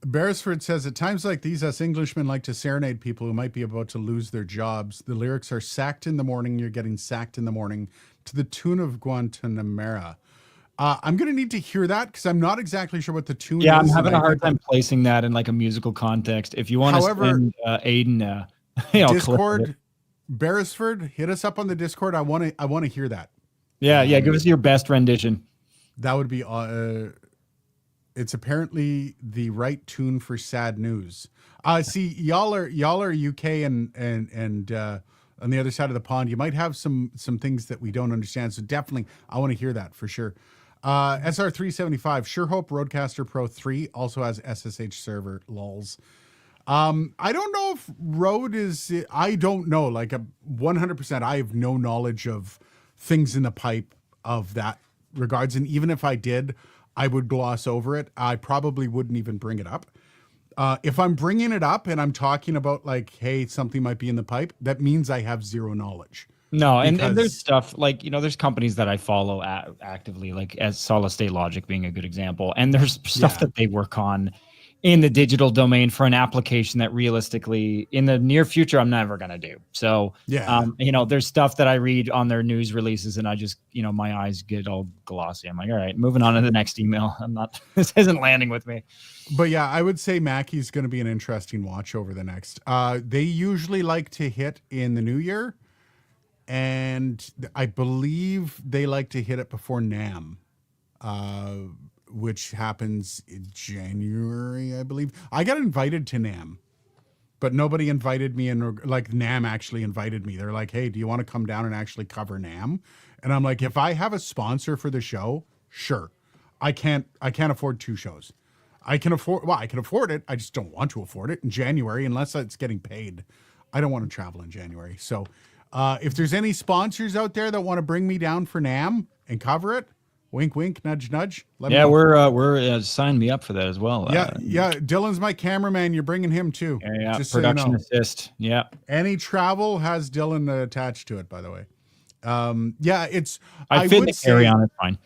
Beresford says, at times like these, us Englishmen like to serenade people who might be about to lose their jobs. The lyrics are sacked in the morning. You're getting sacked in the morning to the tune of Guantanamera. I'm going to need to hear that because I'm not exactly sure what the tune is. Yeah, I'm having a hard time placing that in like a musical context. If you want to send Aiden, Discord, Beresford, hit us up on the Discord. I want to hear that. Yeah, give us your best rendition. That would be it's apparently the right tune for sad news. See, y'all are UK and on the other side of the pond, you might have some things that we don't understand. So definitely, I want to hear that for sure. SR375, sure hope Rodecaster Pro 3 also has SSH server, lols. I don't know if Rode is, I don't know, like 100%. I have no knowledge of things in the pipe of that regards. And even if I did, I would gloss over it. I probably wouldn't even bring it up. If I'm bringing it up and I'm talking about like, hey, something might be in the pipe, that means I have zero knowledge. No, and there's stuff like, there's companies that I follow actively, like as Solid State Logic being a good example. And there's stuff that they work on in the digital domain for an application that realistically in the near future, I'm never going to do. So, there's stuff that I read on their news releases and I just, my eyes get all glossy. I'm like, all right, moving on to the next email. This isn't landing with me. But yeah, I would say Mackie's going to be an interesting watch over the next. They usually like to hit in the new year. And I believe they like to hit it before NAM, which happens in January, I believe. I got invited to NAM, but nobody invited me in. Like NAM actually invited me. They're like, hey, do you want to come down and actually cover NAM? And I'm like, if I have a sponsor for the show, sure. I can't afford two shows. I can afford it. I just don't want to afford it in January unless it's getting paid. I don't want to travel in January. So if there's any sponsors out there that want to bring me down for NAM and cover it, wink, wink, nudge, nudge. Let me know. we're sign me up for that as well. Yeah. Dylan's my cameraman. You're bringing him too. Yeah. Just production so you know. assist. Yeah. Any travel has Dylan attached to it, by the way. Yeah, it's. I I fit would the carry say. on. It's fine.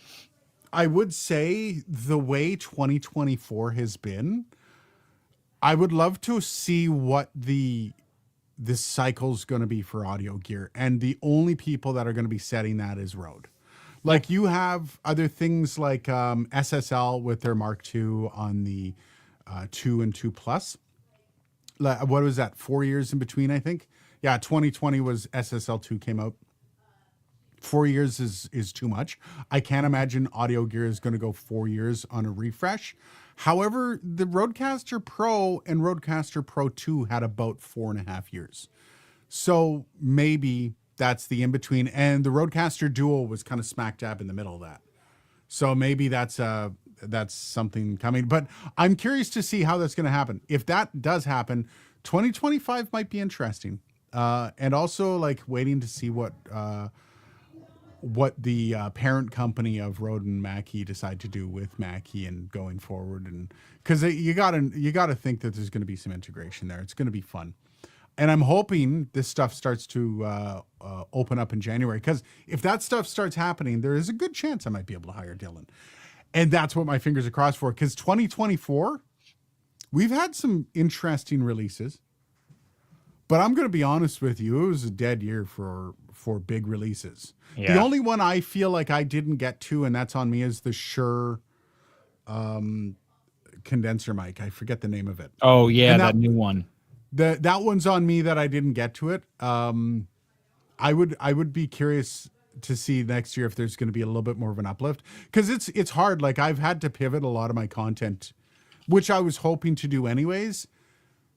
I would say the way 2024 has been, I would love to see what the cycle's going to be for audio gear, and the only people that are going to be setting that is Rode. Yeah. Like you have other things like SSL with their Mark II on the 2 and 2 Plus. What was that? 4 years in between, I think. Yeah, 2020 was SSL2 came out. 4 years is too much. I can't imagine audio gear is going to go 4 years on a refresh. However, the Rodecaster Pro and Rodecaster Pro 2 had about 4.5 years. So maybe that's the in between. And the Rodecaster Duo was kind of smack dab in the middle of that. So maybe that's something coming. But I'm curious to see how that's going to happen. If that does happen, 2025 might be interesting. And also like waiting to see what the parent company of Rode and Mackie decide to do with Mackie and going forward, and because you gotta think that there's going to be some integration there. It's going to be fun, and I'm hoping this stuff starts to open up in January. Because if that stuff starts happening, there is a good chance I might be able to hire Dylan, and that's what my fingers are crossed for. Because 2024, we've had some interesting releases. But I'm going to be honest with you, it was a dead year for big releases. Yeah. The only one I feel like I didn't get to, and that's on me, is the Shure condenser mic. I forget the name of it. Oh yeah, And that new one. that one's on me that I didn't get to it. I would be curious to see next year if there's going to be a little bit more of an uplift, because it's hard. Like I've had to pivot a lot of my content, which I was hoping to do anyways,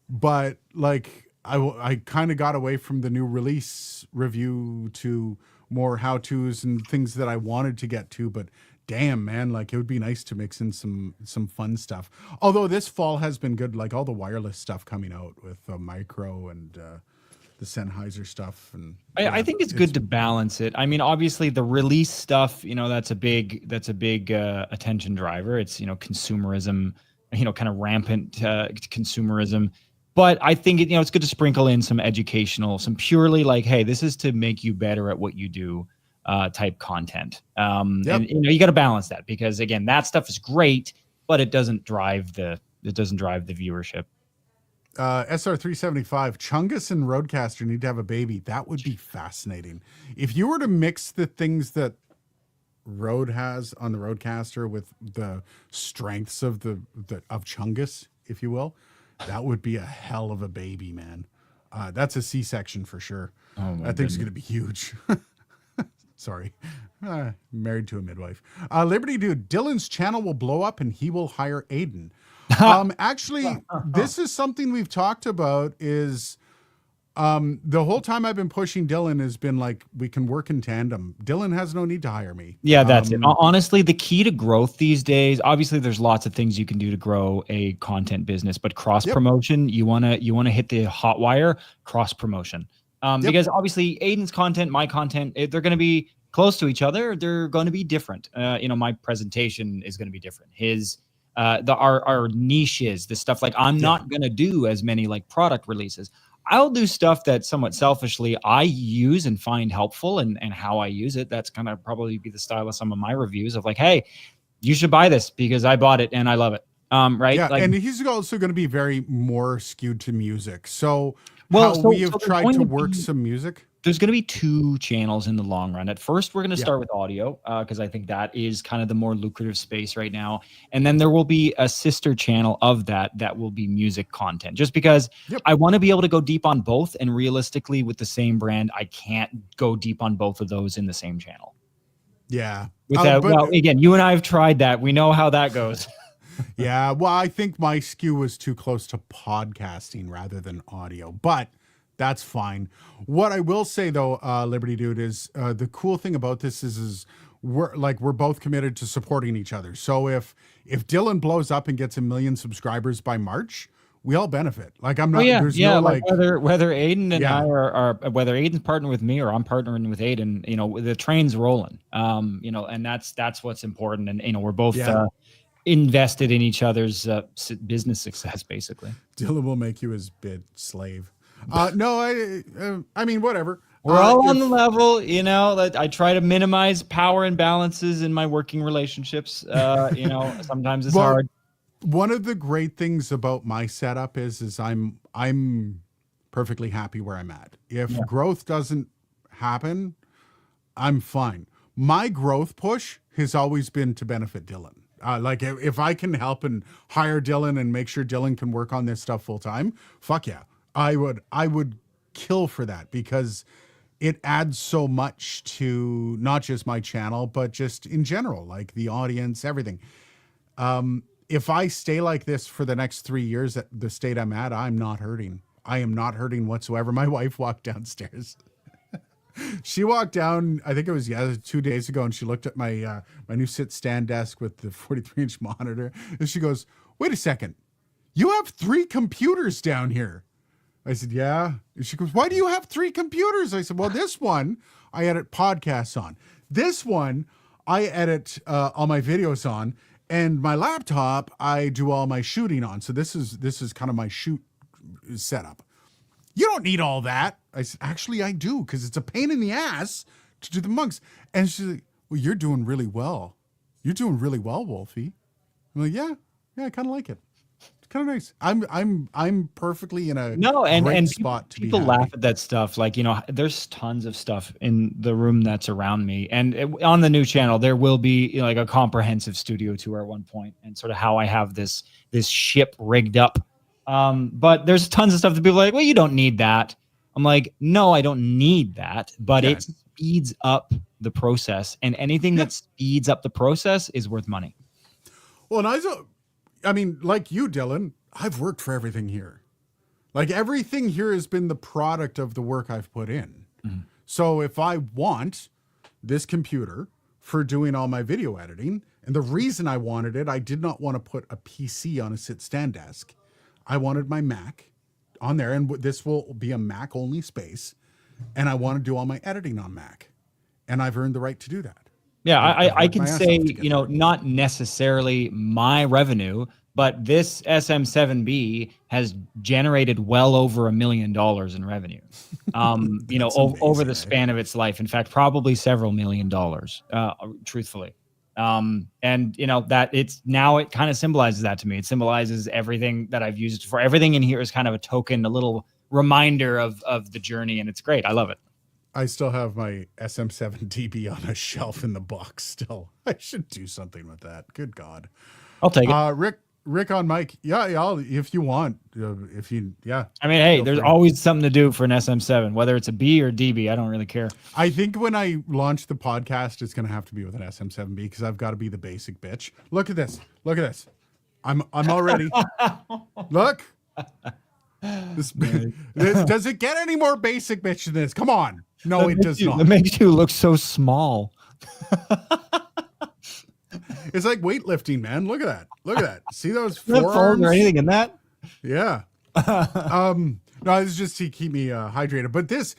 but like I kind of got away from the new release review to more how-tos and things that I wanted to get to. But damn, man, like it would be nice to mix in some fun stuff. Although this fall has been good, like all the wireless stuff coming out with Micro and the Sennheiser stuff. And I think it's good to balance it. I mean, obviously the release stuff, that's a big attention driver. It's, consumerism, kind of rampant consumerism. But I think it's good to sprinkle in some educational, some purely like, hey, this is to make you better at what you do type content. And you got to balance that, because again, that stuff is great, but it doesn't drive the viewership. SR375, Chungus and Rodecaster need to have a baby. That would be fascinating. If you were to mix the things that Rode has on the Rodecaster with the strengths of of Chungus, if you will, that would be a hell of a baby, man. That's a C-section for sure. Oh, that thing's going to be huge. Sorry. Married to a midwife. Liberty Dude, Dylan's channel will blow up and he will hire Aiden. Actually, this is something we've talked about is the whole time I've been pushing Dylan has been like, we can work in tandem. Dylan has no need to hire me. Yeah, that's it. Honestly, the key to growth these days, obviously there's lots of things you can do to grow a content business, but cross promotion, you want to hit the hot wire, cross promotion. Because obviously Aiden's content, my content, they're going to be close to each other. They're going to be different. My presentation is going to be different. His our niches, the stuff like I'm not going to do as many like product releases. I'll do stuff that somewhat selfishly I use and find helpful, and how I use it. That's kind of probably be the style of some of my reviews of like, hey, you should buy this because I bought it and I love it. Right. Yeah. Like, and he's also going to be very more skewed to music. So, so we have tried to work some music. There's going to be two channels in the long run. At first, we're going to start with audio because I think that is kind of the more lucrative space right now. And then there will be a sister channel of that will be music content, just because I want to be able to go deep on both. And realistically, with the same brand, I can't go deep on both of those in the same channel. Yeah. Well, again, you and I have tried that. We know how that goes. Yeah. Well, I think my skew was too close to podcasting rather than audio, but that's fine. What I will say though, Liberty Dude, is the cool thing about this is we're both committed to supporting each other. So if Dylan blows up and gets 1 million subscribers by March, we all benefit. Like I'm not. There's no like whether Aiden and I are whether Aiden's partnering with me or I'm partnering with Aiden, the train's rolling. And that's what's important. And we're both invested in each other's business success, basically. Dylan will make you his bid slave. No, I mean, whatever. We're all on the level, that I try to minimize power imbalances in my working relationships. Sometimes it's hard. One of the great things about my setup is I'm perfectly happy where I'm at. If growth doesn't happen, I'm fine. My growth push has always been to benefit Dylan. Like if I can help and hire Dylan and make sure Dylan can work on this stuff full time, fuck yeah. I would kill for that, because it adds so much to not just my channel, but just in general, like the audience, everything. If I stay like this for the next 3 years at the state I'm at, I'm not hurting. I am not hurting whatsoever. My wife walked downstairs. She walked down, I think it was 2 days ago, and she looked at my my new sit-stand desk with the 43-inch monitor, and she goes, "Wait a second, you have 3 computers down here." I said, "Yeah." And she goes, "Why do you have 3 computers?" I said, "Well, this one I edit podcasts on. This one I edit all my videos on, and my laptop I do all my shooting on. So this is kind of my shoot setup. You don't need all that." I said, "Actually, I do, because it's a pain in the ass to do the mugs." And she's like, "Well, you're doing really well. You're doing really well, Wolfie." I'm like, yeah, I kind of like it. It's kind of nice. I'm perfectly in a great spot to be people happy. laugh at that stuff. Like, there's tons of stuff in the room that's around me. And on the new channel, there will be like a comprehensive studio tour at one point, and sort of how I have this ship rigged up. But there's tons of stuff that people are like, "Well, you don't need that." I'm like, no, I don't need that, but it speeds up the process, and anything that speeds up the process is worth money. Well, and I mean, like you, Dylan, I've worked for everything here. Like everything here has been the product of the work I've put in. Mm-hmm. So if I want this computer for doing all my video editing, and the reason I wanted it, I did not want to put a PC on a sit-stand desk. I wanted my Mac on there, and this will be a Mac only space, and I want to do all my editing on Mac, and I've earned the right to do that. Yeah, I can say, not necessarily my revenue, but this SM7B has generated well over $1 million in revenue, amazing, over the span of its life. In fact, probably several $1 million, truthfully. And that it kind of symbolizes that to me. It symbolizes everything that I've used for. Everything in here is kind of a token, a little reminder of the journey, and it's great. I love it. I still have my SM7DB on a shelf in the box still. I should do something with that. Good God. I'll take it. Rick on mic. Yeah, if you want. I mean, hey, there's always something to do for an SM7, whether it's a B or DB. I don't really care. I think when I launch the podcast, it's going to have to be with an SM7B, because I've got to be the basic bitch. Look at this. Look at this. I'm already. Look. Does it get any more basic bitch than this? Come on. No, it does not. It makes you look so small. It's like weightlifting, man. Look at that. Look at that. See those forearms or anything in that? Yeah. No, this is just to keep me hydrated. But this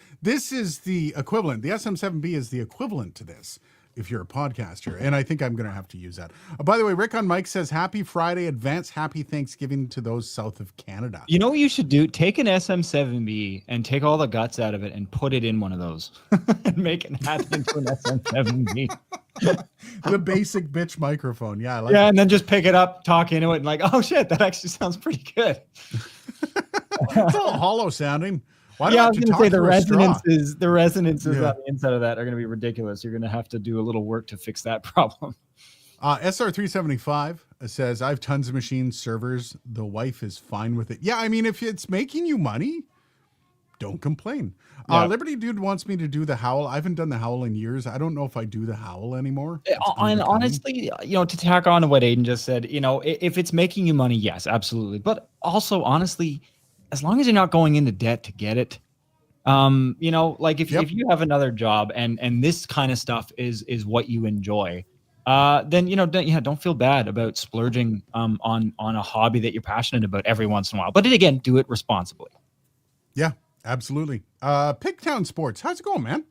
is the equivalent. The SM7B is the equivalent to this, if you're a podcaster. And I think I'm going to have to use that. By the way, Rick on Mike says, "Happy Friday, advance happy Thanksgiving to those south of Canada." You know what you should do? Take an SM7B and take all the guts out of it and put it in one of those and make it happen into an SM7B. The basic bitch microphone. Yeah. I like it. And then just pick it up, talk into it, and like, oh shit, that actually sounds pretty good. It's all hollow sounding. I was going to say the resonances on the inside of that are going to be ridiculous. You're going to have to do a little work to fix that problem. SR375 says, "I have tons of machines, servers. The wife is fine with it." Yeah, I mean, if it's making you money, don't complain. Liberty Dude wants me to do the howl. I haven't done the howl in years. I don't know if I do the howl anymore. And honestly, to tack on to what Aiden just said, if it's making you money, yes, absolutely. But also, honestly, as long as you're not going into debt to get it, like if you have another job and this kind of stuff is what you enjoy, then don't feel bad about splurging on a hobby that you're passionate about every once in a while. But again, do it responsibly. Yeah, absolutely. Pigtown Sports, how's it going, man?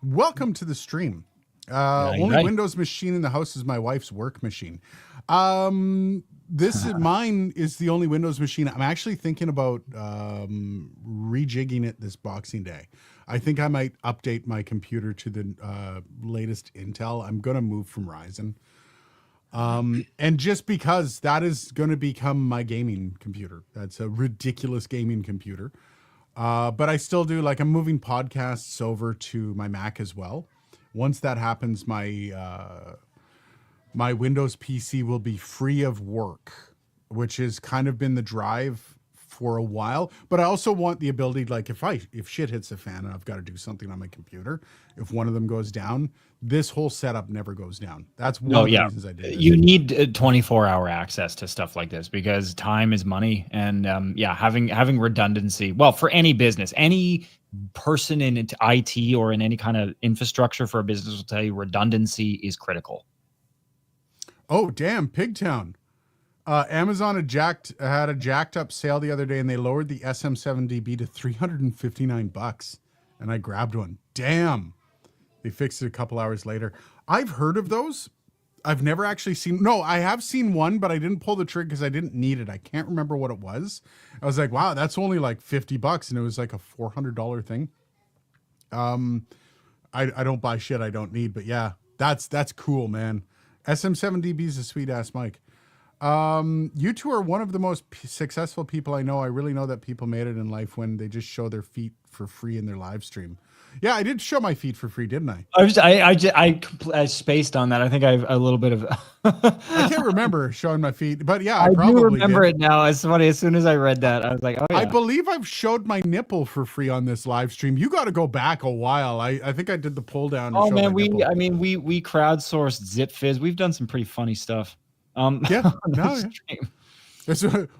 Welcome to the stream. Only Windows machine in the house is my wife's work machine. This is mine is the only Windows machine. I'm actually thinking about rejigging it this Boxing Day. I think I might update my computer to the latest Intel. I'm going to move from Ryzen. And just because that is going to become my gaming computer. That's a ridiculous gaming computer. But I still do, like, I'm moving podcasts over to my Mac as well. Once that happens, my Windows PC will be free of work, which has kind of been the drive for a while. But I also want the ability, like, if shit hits the fan and I've got to do something on my computer, if one of them goes down, this whole setup never goes down. That's one of the reasons I did it. You need 24-hour access to stuff like this because time is money, and having redundancy. Well, for any business, any person in IT or in any kind of infrastructure for a business will tell you redundancy is critical. Oh, damn, Pigtown. Amazon had a jacked up sale the other day, and they lowered the SM7DB to $359, and I grabbed one. Damn. They fixed it a couple hours later. I've heard of those. I've never actually seen. No, I have seen one, but I didn't pull the trigger because I didn't need it. I can't remember what it was. I was like, wow, that's only like $50, and it was like a $400 thing. I don't buy shit I don't need, but yeah, that's cool, man. SM7DB is a sweet ass mic. You two are one of the most successful people I know. I really know that people made it in life when they just show their feet for free in their live stream. Yeah, I did show my feet for free, didn't I? I spaced on that. I think I have a little bit of. I can't remember showing my feet, but yeah, I probably do remember did. it now. It's funny. As soon as I read that, I was like, oh yeah. I believe I've showed my nipple for free on this live stream. You got to go back a while. I think I did the pull down. Oh man, we crowdsourced Zip Fizz. We've done some pretty funny stuff. Yeah, no, stream.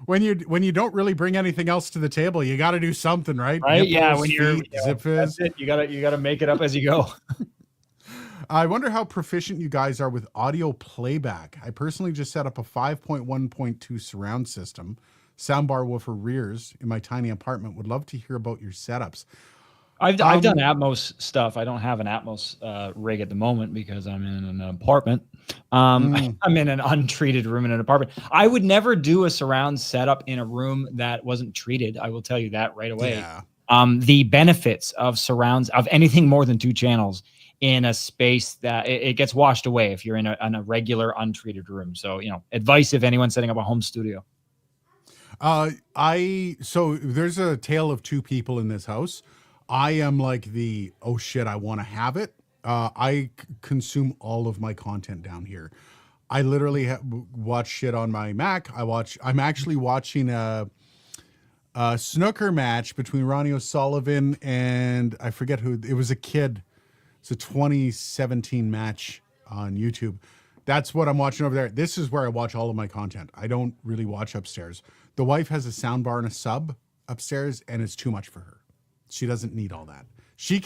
When you don't really bring anything else to the table, you got to do something, right? Right? Nipples, yeah. When you're Zip Fizz, you gotta make it up as you go. I wonder how proficient you guys are with audio playback. I personally just set up a 5.1.2 surround system, soundbar woofer rears in my tiny apartment. Would love to hear about your setups. I've done Atmos stuff. I don't have an Atmos rig at the moment because I'm in an apartment. I'm in an untreated room in an apartment. I would never do a surround setup in a room that wasn't treated. I will tell you that right away. Yeah. The benefits of surrounds, of anything more than 2 channels in a space that it gets washed away if you're in a regular untreated room. So, advice if anyone's setting up a home studio. So there's a tale of 2 people in this house. I am like oh shit, I want to have it. I consume all of my content down here. I literally watch shit on my Mac. I'm actually watching a snooker match between Ronnie O'Sullivan and I forget who. It was a kid. It's a 2017 match on YouTube. That's what I'm watching over there. This is where I watch all of my content. I don't really watch upstairs. The wife has a sound bar and a sub upstairs, and it's too much for her. She doesn't need all that. She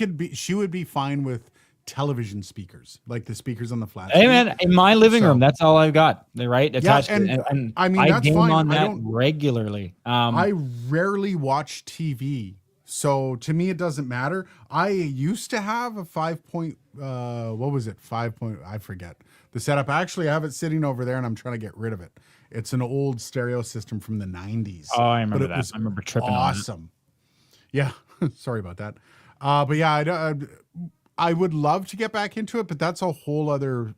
would be fine with television speakers, like the speakers on the flat. Hey man, in my living room, that's all I've got. They're right attached. Yeah, and I mean, I that's game fine. on that regularly. I rarely watch TV, so to me it doesn't matter. I used to have a 5 point, what was it? 5 point, I forget the setup. Actually, I have it sitting over there, and I'm trying to get rid of it. It's an old stereo system from the 90s. Oh, I remember that. I remember tripping on it. Awesome. Yeah, sorry about that. But yeah, I would love to get back into it, but that's a whole other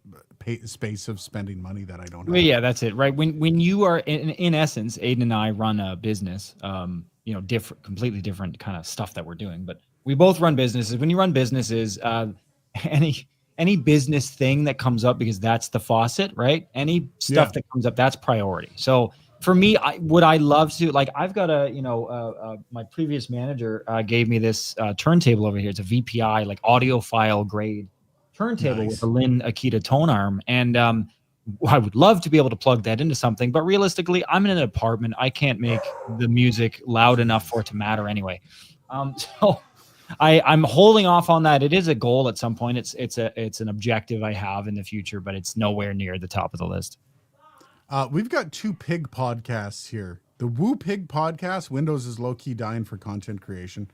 space of spending money that I don't have. Well, yeah, that's it, right? When you are in essence, Aiden and I run a business, completely different kind of stuff that we're doing, but we both run businesses. When you run businesses, any business thing that comes up, because that's the faucet, right? Any stuff that comes up, that's priority. So for me, I love to, like, I've got my previous manager gave me this turntable over here. It's a VPI, like audiophile grade turntable with a Lin Akita tone arm. And I would love to be able to plug that into something, but realistically, I'm in an apartment. I can't make the music loud enough for it to matter anyway. So I'm holding off on that. It is a goal at some point. It's an objective I have in the future, but it's nowhere near the top of the list. We've got 2 pig podcasts here. The Woo Pig podcast, Windows is low-key dying for content creation,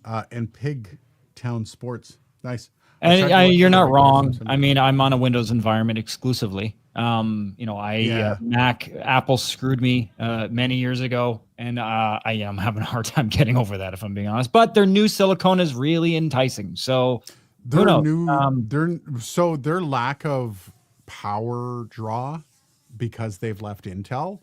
and Pig Town Sports. Nice. And you're not wrong. I mean, I'm on a Windows environment exclusively. Mac, Apple screwed me many years ago. And I am having a hard time getting over that, if I'm being honest. But their new silicone is really enticing. So who knows? Their lack of power draw because they've left Intel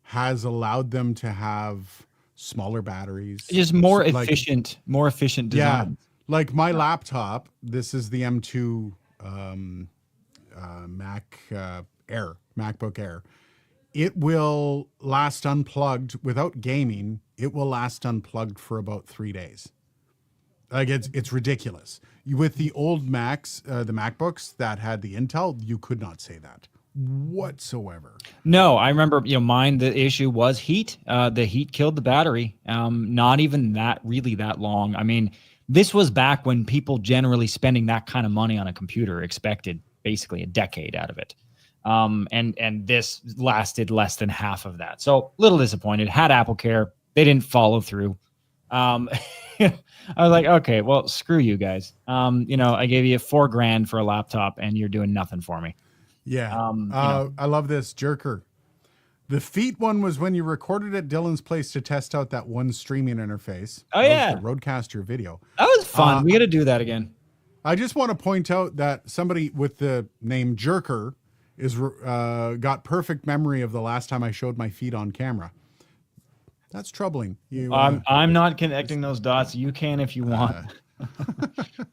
has allowed them to have smaller batteries, Just more efficient design. Yeah, like my laptop. This is the M2 MacBook Air. It will last unplugged without gaming. It will last unplugged for about 3 days. Like it's ridiculous. With the old Macs, the MacBooks that had the Intel, you could not say that whatsoever. No, I remember, mine, the issue was heat. The heat killed the battery. Not even that long. I mean, this was back when people generally spending that kind of money on a computer expected basically a decade out of it. And this lasted less than half of that. So little disappointed. Had Apple Care. They didn't follow through. I was like, okay, well, screw you guys. I gave you $4,000 for a laptop and you're doing nothing for me. Yeah. I love this Jerker. The feet one was when you recorded at Dylan's place to test out that one streaming interface. Oh, yeah. The Roadcaster video. That was fun. We got to do that again. I just want to point out that somebody with the name Jerker is got perfect memory of the last time I showed my feet on camera. That's troubling. I'm not connecting those dots. You can if you want.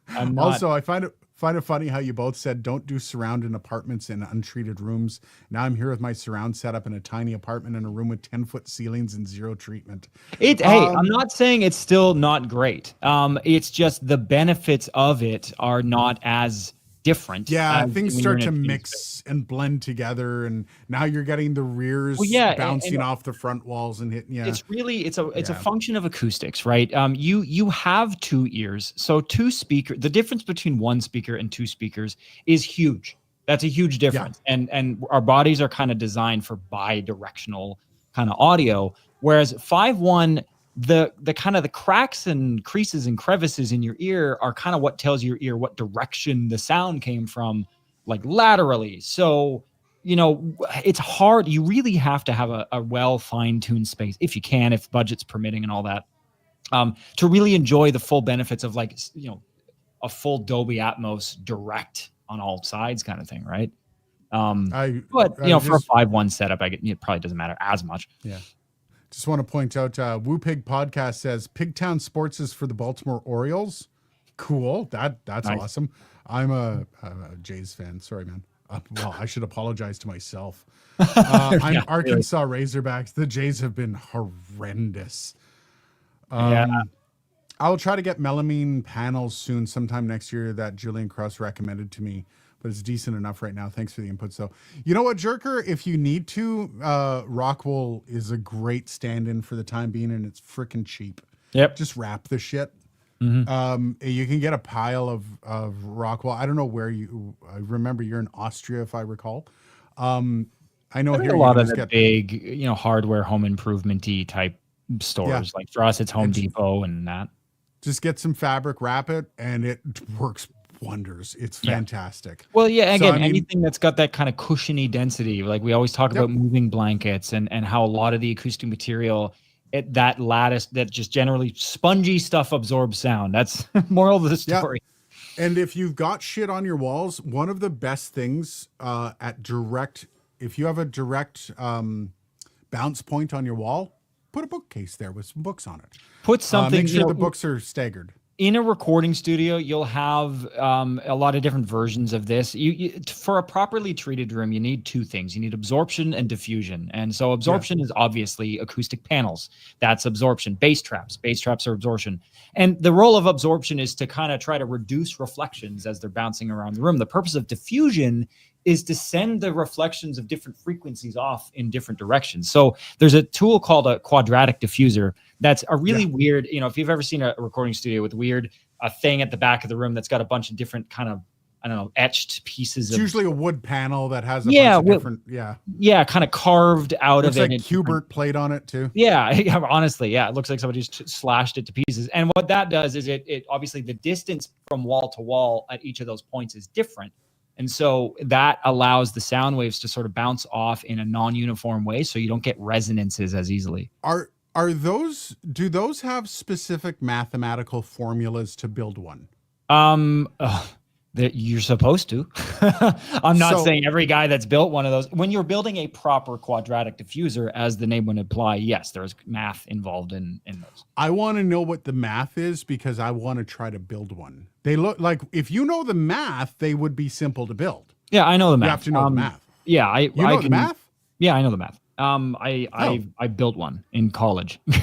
I'm not. Also, I find it funny how you both said don't do surround in apartments in untreated rooms. Now I'm here with my surround setup in a tiny apartment in a room with 10-foot ceilings and zero treatment. Hey, I'm not saying it's still not great. It's just the benefits of it are not as different. Yeah, things start to mix and blend together, and now you're getting the rears bouncing off the front walls and hitting. Yeah, it's really it's a function of acoustics, right? You have two ears, so two speakers. The difference between one speaker and two speakers is huge. That's a huge difference, and our bodies are kind of designed for bi-directional kind of audio, whereas 5.1. The kind of the cracks and creases and crevices in your ear are kind of what tells your ear what direction the sound came from, like laterally. So, it's hard. You really have to have a well fine-tuned space if you can, if budget's permitting and all that, to really enjoy the full benefits of a full Dolby Atmos direct on all sides kind of thing, right? For a 5.1 setup, it probably doesn't matter as much. Yeah. Just want to point out, Woo Pig Podcast says Pigtown Sports is for the Baltimore Orioles. Cool. That's nice. Awesome. I'm a Jays fan. Sorry, man. Well, I should apologize to myself. I'm Arkansas Razorbacks. The Jays have been horrendous. I'll try to get melamine panels soon, sometime next year, that Julian Krause recommended to me. But it's decent enough right now. Thanks for the input. So, you know what, Jerker? If you need to, Rockwool is a great stand-in for the time being, and it's freaking cheap. Yep. Just wrap the shit. Mm-hmm. You can get a pile of Rockwool. I don't know where I remember you're in Austria, if I recall. I know here a lot of the big, hardware, home improvement-y type stores. Yeah. Like for us, it's Home Depot and that. Just get some fabric, wrap it, and it works wonders. It's fantastic. Well, yeah, again, anything that's got that kind of cushiony density, like we always talk about moving blankets and how a lot of the acoustic material, that lattice, that just generally spongy stuff absorbs sound. That's moral of the story. Yeah. And if you've got shit on your walls, one of the best things if you have a direct bounce point on your wall, put a bookcase there with some books on it. Put something. Make sure the books are staggered. In a recording studio, you'll have a lot of different versions of this. For a properly treated room, you need two things. You need absorption and diffusion. And so absorption is obviously acoustic panels. That's absorption. Bass traps. Bass traps are absorption. And the role of absorption is to kind of try to reduce reflections as they're bouncing around the room. The purpose of diffusion is to send the reflections of different frequencies off in different directions. So there's a tool called a quadratic diffuser. That's a really weird, if you've ever seen a recording studio with a thing at the back of the room that's got a bunch of different kind of, etched pieces. It's usually a wood panel that has a bunch of different, kind of carved out of it. Looks like Hubert played on it too. Yeah, honestly, it looks like somebody just slashed it to pieces. And what that does is it obviously the distance from wall to wall at each of those points is different. And so that allows the sound waves to sort of bounce off in a non-uniform way, so you don't get resonances as easily. Are do those have specific mathematical formulas to build one? That you're supposed to. I'm not So saying every guy that's built one of those. When you're building a proper quadratic diffuser, as the name would imply, yes, there's math involved in those. I want to know what the math is because I want to try to build one. They look like, if you know the math, they would be simple to build. Yeah, I know the math. You have to know the math. Yeah, You know the math? Yeah, I know the math. I built one in college. We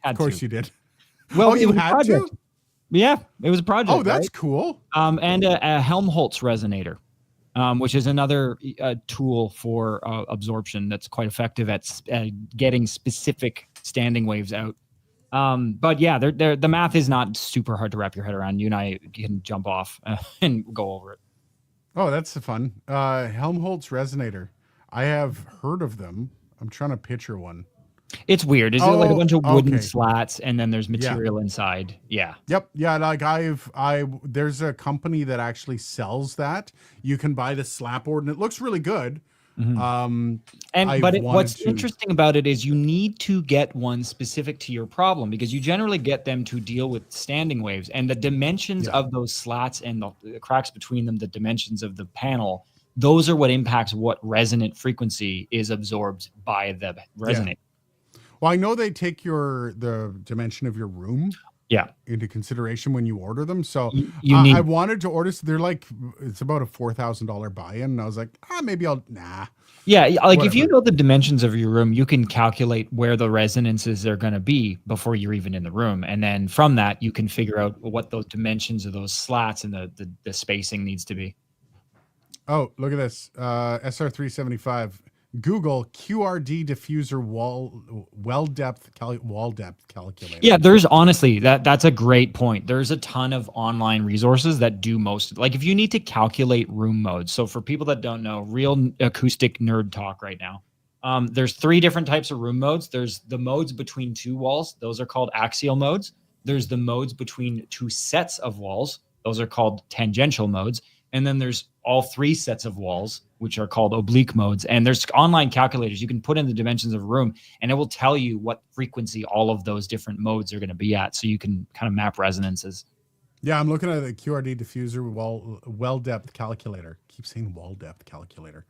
had Of course to. you did. Well, You had to? Yeah, it was a project. Oh, that's right? cool. And a Helmholtz resonator, which is another tool for absorption that's quite effective at getting specific standing waves out. But yeah, the math is not super hard to wrap your head around. You and I can jump off and go over it. Oh, that's fun. Helmholtz resonator. I have heard of them. I'm trying to picture one. It's weird. Is it like a bunch of wooden okay. slats and then there's material inside? Yeah. Yep. Yeah. Like there's a company that actually sells that. You can buy the slap board and it looks really good. What's interesting about it is you need to get one specific to your problem because you generally get them to deal with standing waves and the dimensions of those slats and the cracks between them, the dimensions of the panel, those are what impacts what resonant frequency is absorbed by the resonator. Well, I know they take the dimension of your room into consideration when you order them. So I wanted to order. So they're like, it's about a $4,000 buy-in. And I was like, maybe nah. Yeah, like whatever. If you know the dimensions of your room, you can calculate where the resonances are going to be before you're even in the room. And then from that, you can figure out what those dimensions of those slats and the spacing needs to be. Oh, look at this. SR375. Google QRD diffuser wall depth calculator. Yeah, there's honestly that's a great point. There's a ton of online resources that do most. Like if you need to calculate room modes. So for people that don't know, real acoustic nerd talk right now. There's 3 different types of room modes. There's the modes between 2 walls. Those are called axial modes. There's the modes between 2 sets of walls. Those are called tangential modes. And then there's all 3 sets of walls, which are called oblique modes. And there's online calculators. You can put in the dimensions of a room and it will tell you what frequency all of those different modes are going to be at. So you can kind of map resonances. Yeah, I'm looking at the QRD diffuser wall depth calculator. Keep saying wall depth calculator.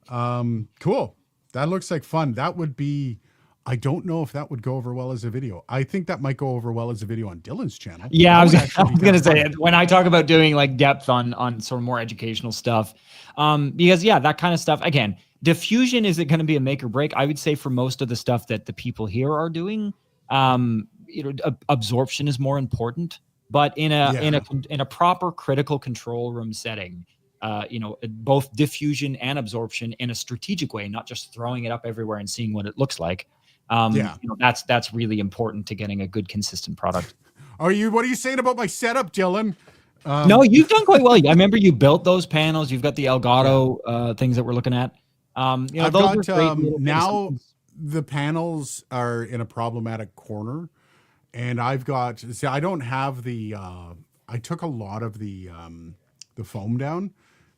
Cool. That looks like fun. That would be, I don't know if that would go over well as a video. I think that might go over well as a video on Dylan's channel. Yeah, I was going to say, when I talk about doing like depth on sort of more educational stuff, because that kind of stuff, again, diffusion, is it going to be a make or break? I would say for most of the stuff that the people here are doing, absorption is more important, but in a proper critical control room setting, both diffusion and absorption in a strategic way, not just throwing it up everywhere and seeing what it looks like. That's really important to getting a good consistent product. What are you saying about my setup, Dylan? No, you've done quite well. I remember you built those panels. You've got the Elgato things that we're looking at. I've got now the panels are in a problematic corner, and I don't have the. I took a lot of the foam down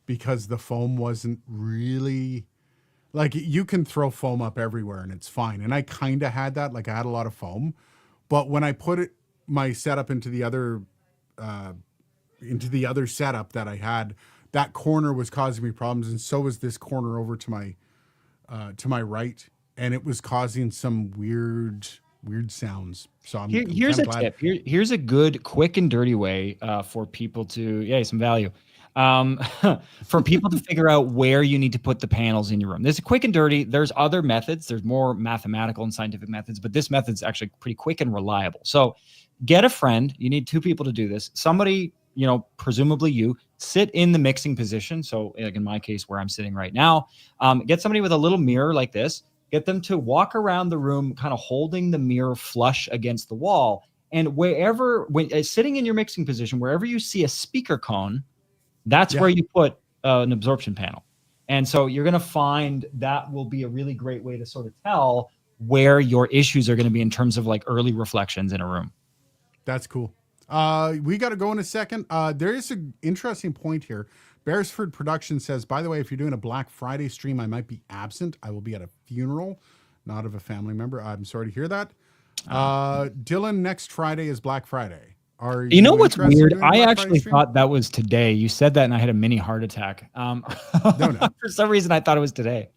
because the foam wasn't really. Like you can throw foam up everywhere and it's fine. And I kind of had that, like I had a lot of foam, but when I put my setup into the other setup that I had, that corner was causing me problems. And so was this corner over to my right. And it was causing some weird sounds. So here's a tip. Here's a good, quick and dirty way for people to, some value. For people to figure out where you need to put the panels in your room. This is quick and dirty. There's other methods. There's more mathematical and scientific methods, but this method's actually pretty quick and reliable. So get a friend. You need 2 people to do this. Somebody, presumably you, sit in the mixing position. So like in my case where I'm sitting right now, get somebody with a little mirror like this, get them to walk around the room, kind of holding the mirror flush against the wall. And sitting in your mixing position, wherever you see a speaker cone, that's where you put an absorption panel. And so you're going to find that will be a really great way to sort of tell where your issues are going to be in terms of like early reflections in a room. That's cool. We got to go in a second. There is an interesting point here. Beresford Production says, by the way, if you're doing a Black Friday stream, I might be absent. I will be at a funeral. not of a family member. I'm sorry to hear that. Dylan, next Friday is Black Friday. Are You know what's interested in weird? doing a I Black Friday actually stream? thought that was today. You said that and I had a mini heart attack. No. For some reason, I thought it was today.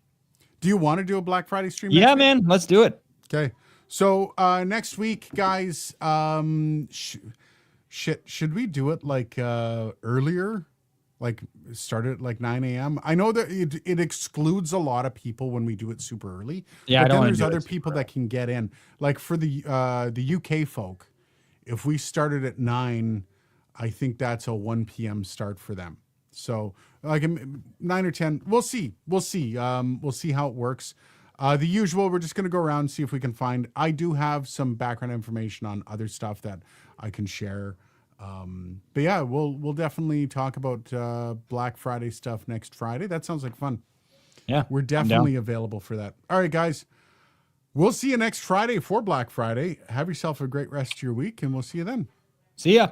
Do you want to do a Black Friday stream? Yeah, next week? man, let's do it. Okay. So next week, guys, should we do it like earlier? Like start it like 9 a.m. I know that it excludes a lot of people when we do it super early. Yeah, but I don't then wanna there's do it other super people that can get in. Like for the UK folk, if we started at 9, I think that's a 1 p.m. start for them. So like 9 or 10, we'll see. We'll see how it works. The usual, we're just going to go around and see if we can find. I do have some background information on other stuff that I can share. But yeah, we'll definitely talk about Black Friday stuff next Friday. That sounds like fun. Yeah, We're definitely available for that. All right, guys. We'll see you next Friday for Black Friday. Have yourself a great rest of your week, and we'll see you then. See ya.